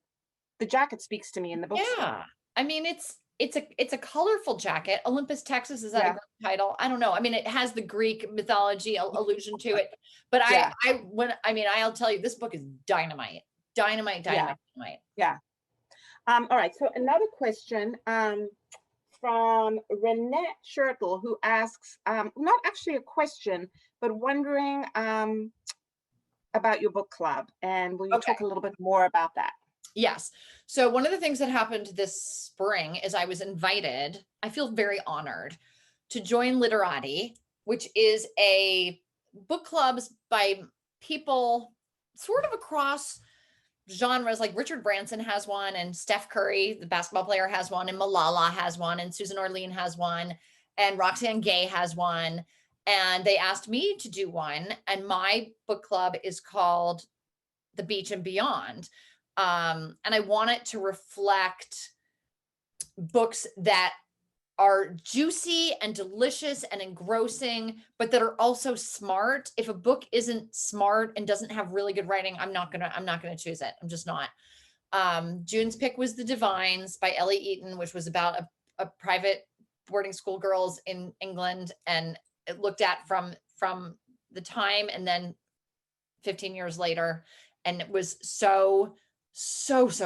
the jacket speaks to me in the book. Yeah. I mean, it's a colorful jacket. Olympus, Texas, is that a great title? I don't know. I mean, it has the Greek mythology allusion to it, but I'll tell you, this book is dynamite. Dynamite. Yeah. All right. So another question from Renette Schertl, who asks, not actually a question, but wondering about your book club. And will you talk a little bit more about that? Yes. So one of the things that happened this spring is I was invited, I feel very honored, to join Literati, which is a book clubs by people sort of across genres. Like Richard Branson has one, and Steph Curry, the basketball player, has one, and Malala has one, and Susan Orlean has one, and Roxane Gay has one. And they asked me to do one. And my book club is called The Beach and Beyond. And I want it to reflect books that are juicy and delicious and engrossing, but that are also smart. If a book isn't smart and doesn't have really good writing, I'm not gonna choose it. I'm just not. June's pick was The Divines by Ellie Eaton, which was about a private boarding school girls in England, and it looked at from the time and then 15 years later, and it was so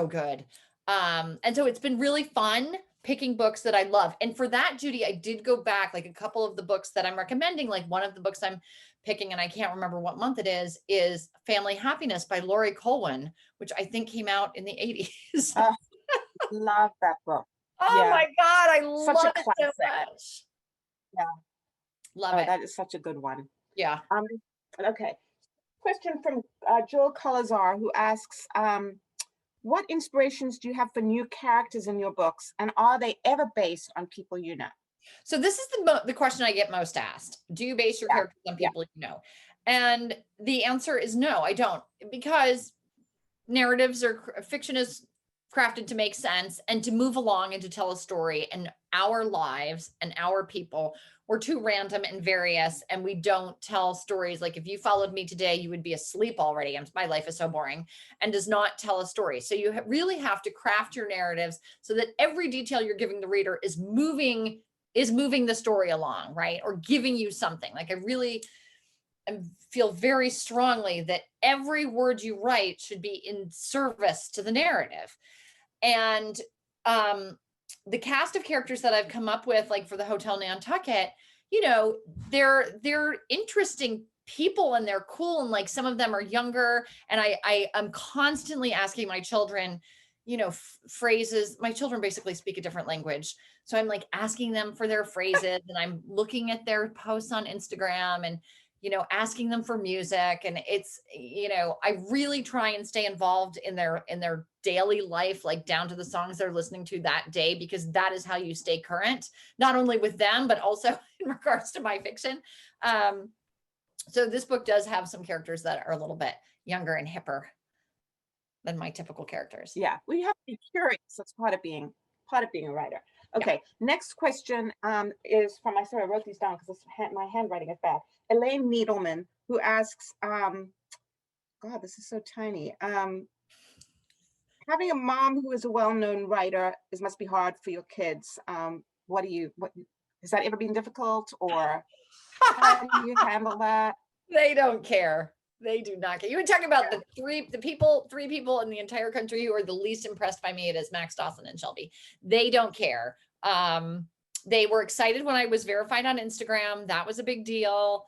good. And so it's been really fun picking books that I love. And for that, Judy, I did go back, like a couple of the books that I'm recommending, like one of the books I'm picking, and I can't remember what month it is Family Happiness by Laurie Colwin, which I think came out in the 80s. Love that book. Oh my God, I Such a love it so classic. much. Yeah. Love it. That is such a good one. Yeah. Okay. Question from Joel Colazar, who asks, what inspirations do you have for new characters in your books, and are they ever based on people you know? So this is the question I get most asked. Do you base your characters on people you know? And the answer is no, I don't, because narratives or fiction is crafted to make sense and to move along and to tell a story, and our lives and our people, we're too random and various, and we don't tell stories. Like if you followed me today, you would be asleep already. My life is so boring and does not tell a story. So you really have to craft your narratives so that every detail you're giving the reader is moving the story along, right? Or giving you something. Like I really feel very strongly that every word you write should be in service to the narrative. And the cast of characters that I've come up with, like for the Hotel Nantucket, you know, they're interesting people and they're cool. And like some of them are younger. And I'm constantly asking my children, you know, phrases. My children basically speak a different language. So I'm like asking them for their phrases, and I'm looking at their posts on Instagram and, you know, asking them for music. And it's, you know, I really try and stay involved in their daily life, like down to the songs they're listening to that day, because that is how you stay current, not only with them, but also in regards to my fiction. So this book does have some characters that are a little bit younger and hipper than my typical characters. Yeah, well, you have to be curious. That's part of being a writer. Okay, next question is from, I wrote these down because my handwriting is bad. Elaine Needleman, who asks, God, this is so tiny. Having a mom who is a well-known writer must be hard for your kids. What has that ever been difficult, or how do you handle that? They don't care. They do not care. You were talking about the three people in the entire country who are the least impressed by me. It is Max, Dawson, and Shelby. They don't care. They were excited when I was verified on Instagram. That was a big deal.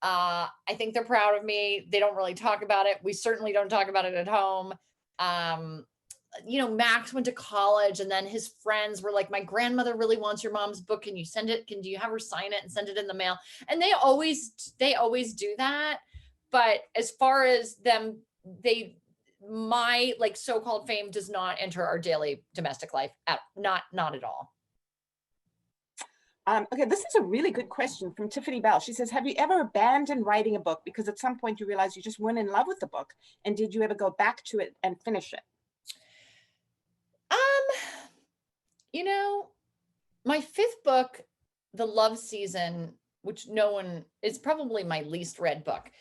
I think they're proud of me. They don't really talk about it. We certainly don't talk about it at home. You know, Max went to college, and then his friends were like, my grandmother really wants your mom's book. Can you send it? Do you have her sign it and send it in the mail? And they always do that. But as far as them, my like so-called fame does not enter our daily domestic life not at all. Okay, this is a really good question from Tiffany Bell. She says, have you ever abandoned writing a book because at some point you realized you just weren't in love with the book? And did you ever go back to it and finish it? You know, my fifth book, The Love Season, which it's probably my least read book.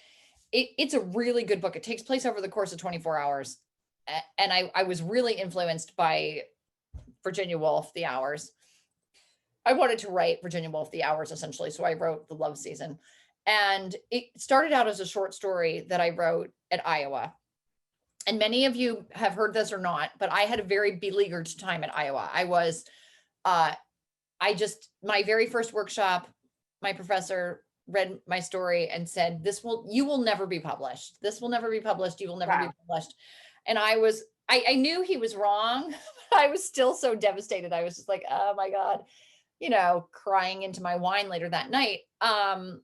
It's a really good book. It takes place over the course of 24 hours. And I was really influenced by Virginia Woolf, The Hours. I wanted to write Virginia Woolf, The Hours, essentially. So I wrote The Love Season. And it started out as a short story that I wrote at Iowa. And many of you have heard this or not, but I had a very beleaguered time at Iowa. I was, my very first workshop, my professor read my story and said, you will never be published. This will never be published. You will never be published. And I knew he was wrong, but I was still so devastated. I was just like, oh my God, you know, crying into my wine later that night. And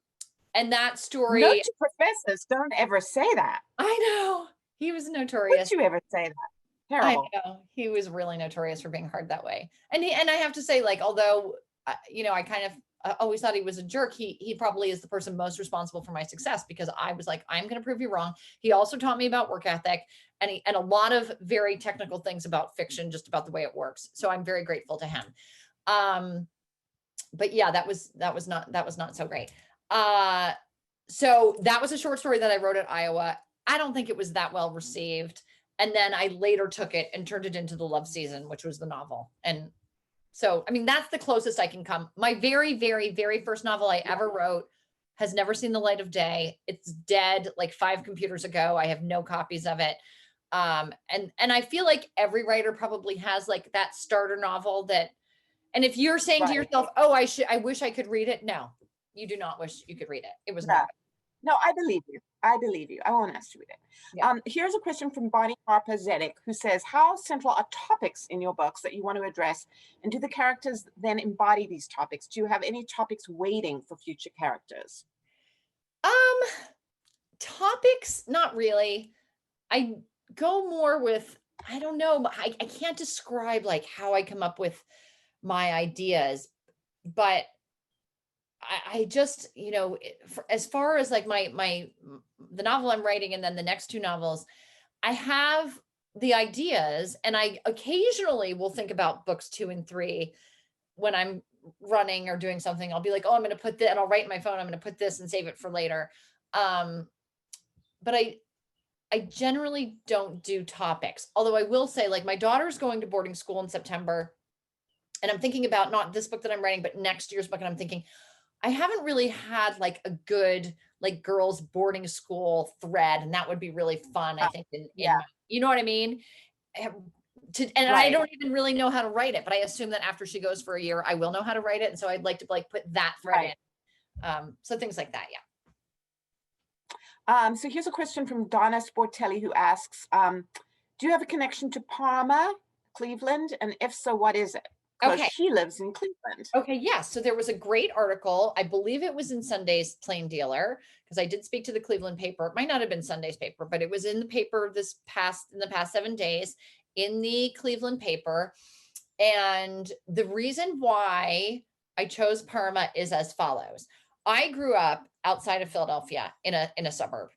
that story. Note to professors, don't ever say that. I know. He was notorious. Would you ever say that? Terrible. I know. He was really notorious for being hard that way. And I have to say, like, although, you know, I kind of always thought he was a jerk, he probably is the person most responsible for my success, because I was like, I'm going to prove you wrong. He also taught me about work ethic and a lot of very technical things about fiction, just about the way it works. So I'm very grateful to him. But yeah, that was not so great. So that was a short story that I wrote at Iowa. I don't think it was that well received. And then I later took it and turned it into The Love Season, which was the novel. And so, I mean, that's the closest I can come. My very, very, very first novel I ever wrote has never seen the light of day. It's dead like 5 computers ago. I have no copies of it. And I feel like every writer probably has like that starter novel that, and if you're saying to yourself, oh, I wish I could read it. No, you do not wish you could read it. It was not good. No, I believe you. I believe you. I won't ask you to read it. Yeah. Here's a question from Bonnie Harper Zedek, who says, how central are topics in your books that you want to address? And do the characters then embody these topics? Do you have any topics waiting for future characters? Topics, not really. I go more with, I don't know, I can't describe like how I come up with my ideas, but I just, you know, as far as like the novel I'm writing and then the next two novels, I have the ideas and I occasionally will think about books 2 and 3 when I'm running or doing something. I'll be like, oh, I'm going to put that, and I'll write in my phone, I'm going to put this and save it for later. But I generally don't do topics. Although I will say, like, my daughter's going to boarding school in September, and I'm thinking about not this book that I'm writing, but next year's book. And I'm thinking, I haven't really had like a good like girls boarding school thread, and that would be really fun, I think, Yeah. you know what I mean? And I Right. don't even really know how to write it, but I assume that after she goes for a year, I will know how to write it. And so I'd like to like put that thread in. So things like that. Yeah. So here's a question from Donna Sportelli, who asks, do you have a connection to Parma, Cleveland? And if so, what is it? Because Okay. she lives in Cleveland. Okay, yes. So there was a great article. I believe it was in Sunday's Plain Dealer, because I did speak to the Cleveland paper. It might not have been Sunday's paper, but it was in the paper in the past 7 days in the Cleveland paper. And the reason why I chose Parma is as follows. I grew up outside of Philadelphia in a suburb.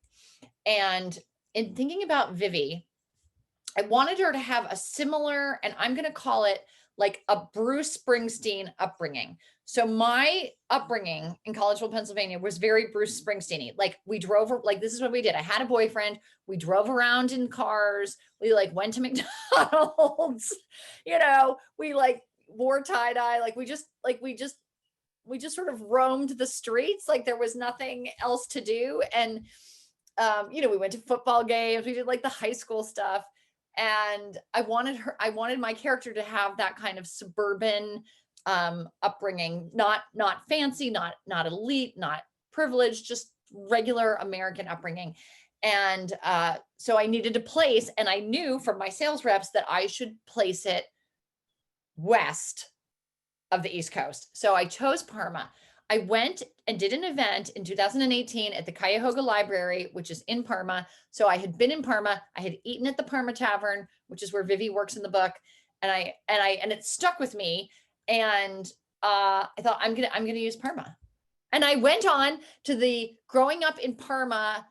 And in thinking about Vivi, I wanted her to have a similar, and I'm going to call it like a Bruce Springsteen upbringing. So my upbringing in Collegeville, Pennsylvania was very Bruce Springsteen-y. Like we drove, like this is what we did. I had a boyfriend. We drove around in cars. We like went to McDonald's, you know, we like wore tie-dye. Like we just sort of roamed the streets. Like there was nothing else to do. And, you know, we went to football games. We did like the high school stuff. And I wanted my character to have that kind of suburban upbringing, not fancy, not elite, not privileged, just regular American upbringing. And so I needed a place, and I knew from my sales reps that I should place it west of the East Coast. So I chose Parma. I went and did an event in 2018 at the Cuyahoga Library, which is in Parma. So I had been in Parma. I had eaten at the Parma Tavern, which is where Vivi works in the book, and it stuck with me. And I thought I'm gonna use Parma. And I went on to the Growing Up in Parma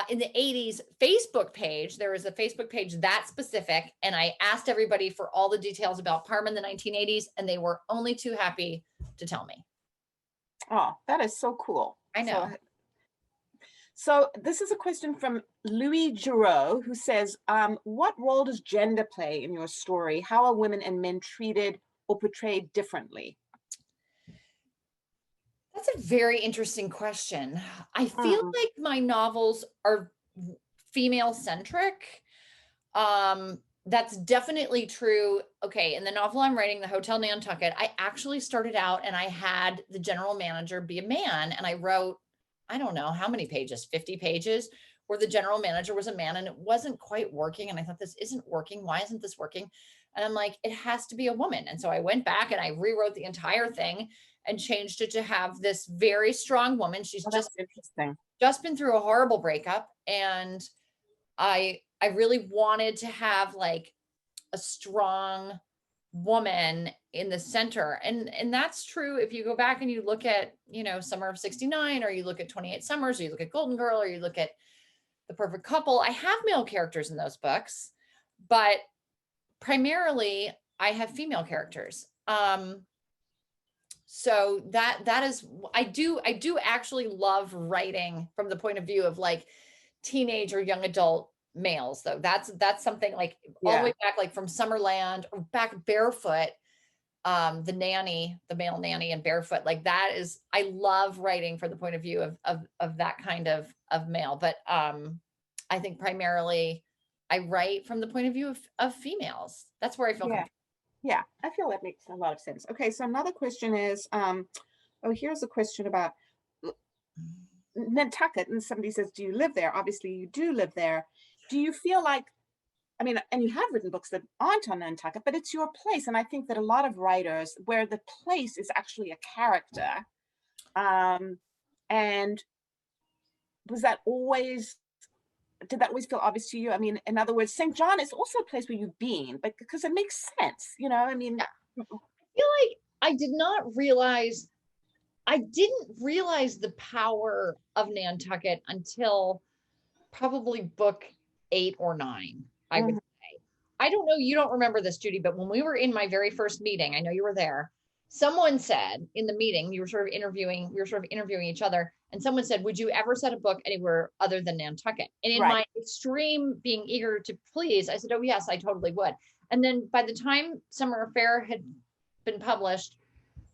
in the 80s Facebook page. There was a Facebook page that specific, and I asked everybody for all the details about Parma in the 1980s, and they were only too happy to tell me. Oh, that is so cool. I know. So this is a question from Louis Giroux, who says, what role does gender play in your story? How are women and men treated or portrayed differently? That's a very interesting question. I feel like my novels are female centric. That's definitely true. Okay, in the novel I'm writing, The Hotel Nantucket, I actually started out and I had the general manager be a man, and I wrote, I don't know how many pages, 50 pages, where the general manager was a man, and it wasn't quite working. And I thought, this isn't working. Why isn't this working? And I'm like, it has to be a woman. And so I went back and I rewrote the entire thing and changed it to have this very strong woman. She's just been through a horrible breakup. And I really wanted to have like a strong woman in the center. And that's true. If you go back and you look at, you know, Summer of 69, or you look at 28 Summers, or you look at Golden Girl, or you look at The Perfect Couple, I have male characters in those books, but primarily I have female characters. So that is, I do actually love writing from the point of view of like teenage or young adult males, though. That's something like all the way back, like from Summerland, or back Barefoot, the male nanny and Barefoot. Like that is, I love writing from the point of view of that kind of male. But I think primarily I write from the point of view of females. That's where I feel comfortable. Yeah, I feel that makes a lot of sense. Okay, so another question is, here's a question about Nantucket, and somebody says, do you live there? Obviously you do live there. Do you feel like, I mean, and you have written books that aren't on Nantucket, but it's your place. And I think that a lot of writers where the place is actually a character. And was that always, did that always feel obvious to you? I mean, in other words, St. John is also a place where you've been, but because it makes sense, you know, I mean. Yeah. I feel like I didn't realize the power of Nantucket until probably book 8 or 9, I would say. I don't know, you don't remember this, Judy, but when we were in my very first meeting, I know you were there, someone said in the meeting, we were sort of interviewing each other, and someone said, would you ever set a book anywhere other than Nantucket? And in my extreme being eager to please, I said, oh yes, I totally would. And then by the time Summer Affair had been published,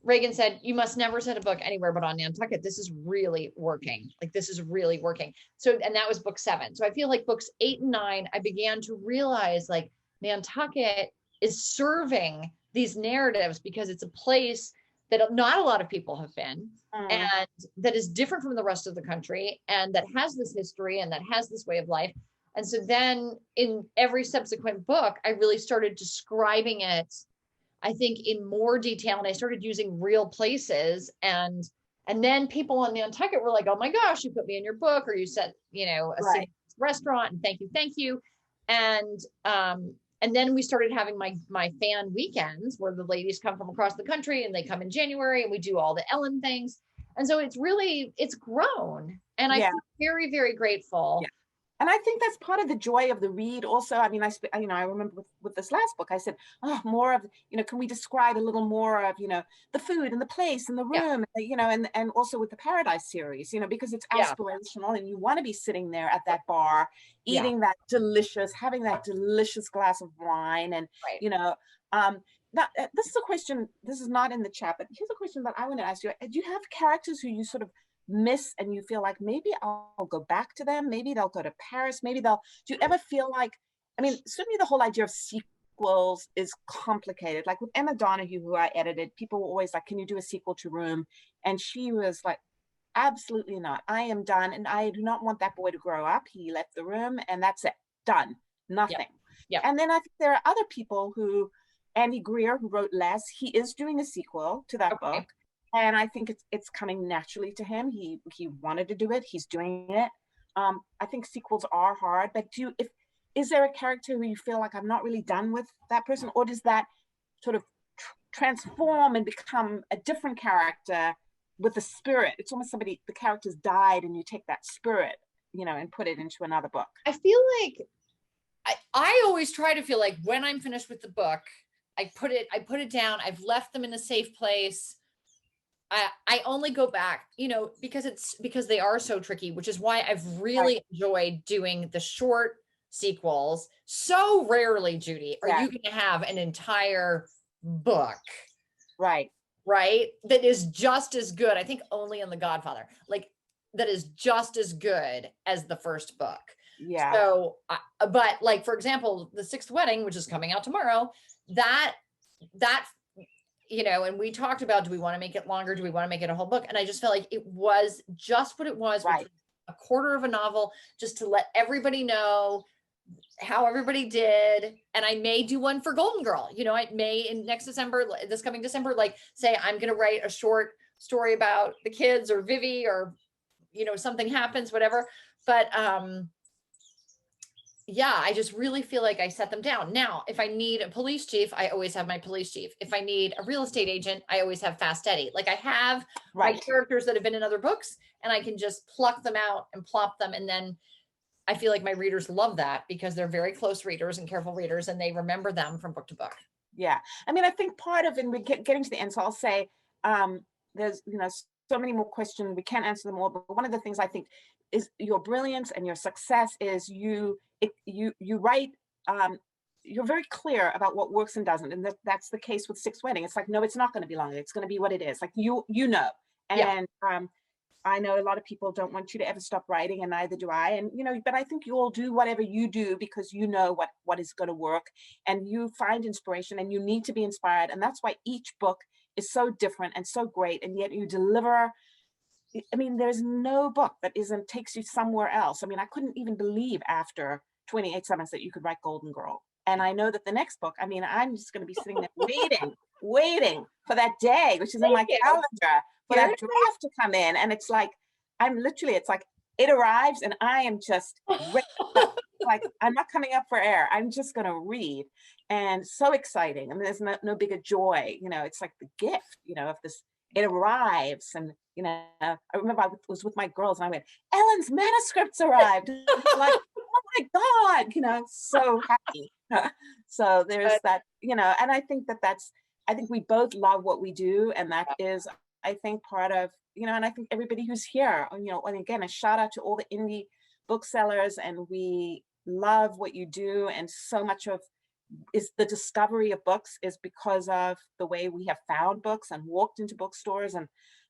Reagan said, you must never set a book anywhere but on Nantucket. This is really working. Like, this is really working. So, and that was book 7. So I feel like books 8 and 9, I began to realize like Nantucket is serving these narratives because it's a place that not a lot of people have been, and that is different from the rest of the country, and that has this history and that has this way of life. And so then in every subsequent book, I really started describing it, I think, in more detail, and I started using real places, and then people on Nantucket were like, oh my gosh, you put me in your book, or you said, you know, a restaurant, and thank you. And then we started having my fan weekends where the ladies come from across the country, and they come in January, and we do all the Ellen things. And so it's grown, and I feel very, very grateful. Yeah. And I think that's part of the joy of the read also. I mean, I remember with this last book, I said, oh, more of, you know, can we describe a little more of, you know, the food and the place and the room, you know, and also with the Paradise series, you know, because it's aspirational, and you want to be sitting there at that bar, eating having that delicious glass of wine. And, you know, now, this is a question, this is not in the chat, but here's a question that I want to ask you. Do you have characters who you sort of miss and you feel like maybe I'll go back to them, maybe they'll go to Paris, maybe do you ever feel like, I mean, certainly the whole idea of sequels is complicated. Like with Emma Donoghue, who I edited, people were always like, can you do a sequel to Room? And she was like, absolutely not. I am done, and I do not want that boy to grow up. He left the room, and that's it. Done. Nothing. And then I think there are other people who, Andy Greer, who wrote Less, he is doing a sequel to that book. And I think it's coming naturally to him. He wanted to do it. He's doing it. I think sequels are hard, but is there a character who you feel like I'm not really done with that person, or does that sort of transform and become a different character with the spirit? It's almost the character's died, and you take that spirit, you know, and put it into another book. I feel like I always try to feel like when I'm finished with the book, I put it down. I've left them in a safe place. I only go back, you know, because they are so tricky, which is why I've really enjoyed doing the short sequels. So rarely, Judy, are you going to have an entire book, right, that is just as good. I think only in The Godfather, like, that is just as good as the first book. So, but like, for example, The Sixth Wedding, which is coming out tomorrow, that you know, and we talked about, do we want to make it longer? Do we want to make it a whole book? And I just felt like it was just what it was, which was a quarter of a novel, just to let everybody know how everybody did. And I may do one for Golden Girl. You know, I may in this coming December, like say, I'm going to write a short story about the kids or Vivi, or, you know, something happens, whatever. But, yeah, I just really feel like I set them down. Now, if I need a police chief, I always have my police chief. If I need a real estate agent, I always have Fast Eddie. Like, I have my characters that have been in other books, and I can just pluck them out and plop them. And then I feel like my readers love that because they're very close readers and careful readers, and they remember them from book to book. Yeah. I mean, I think part of, and we're getting to the end, so I'll say, there's, you know, so many more questions. We can't answer them all, but one of the things I think is your brilliance and your success is you write, you're very clear about what works and doesn't. And that's the case with Sixth Wedding. It's like, no, it's not going to be longer. It's going to be what it is. Like, you know, and I know a lot of people don't want you to ever stop writing, and neither do I. And, you know, but I think you all do whatever you do because you know what is going to work, and you find inspiration, and you need to be inspired. And that's why each book is so different and so great. And yet you deliver I mean, there's no book that takes you somewhere else. I mean, I couldn't even believe after 28 Summits that you could write Golden Girl. And I know that the next book, I mean, I'm just going to be sitting there waiting for that day, which is in my calendar, for that draft to come in. And it's like, it's like, it arrives and I am just ready. Like, I'm not coming up for air. I'm just going to read. And so exciting. I mean, there's no bigger joy, you know, it's like the gift, you know, of this, it arrives. And, you know, I remember I was with my girls and I went, Ellen's manuscripts arrived. Like, oh my God, you know, so happy. So there's that, you know, and I think I think we both love what we do. And that is, I think, part of, you know, and I think everybody who's here, you know, and again, a shout out to all the indie booksellers, and we love what you do. And so much of is the discovery of books is because of the way we have found books and walked into bookstores. And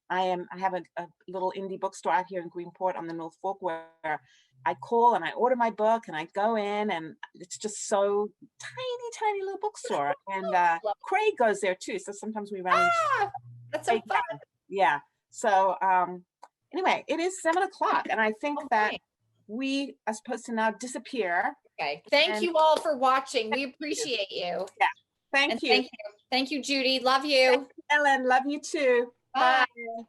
I have a little indie bookstore out here in Greenport on the North Fork, where I call and I order my book and I go in, and it's just so tiny little bookstore. And Craig goes there too, so sometimes we run into that's so fun. Yeah, so anyway, it is 7 o'clock, and I think that we are supposed to now disappear. Okay, thank you all for watching. We appreciate you. Yeah, thank you. Thank you, Judy. Love you. Ellen, love you too. Bye. Bye.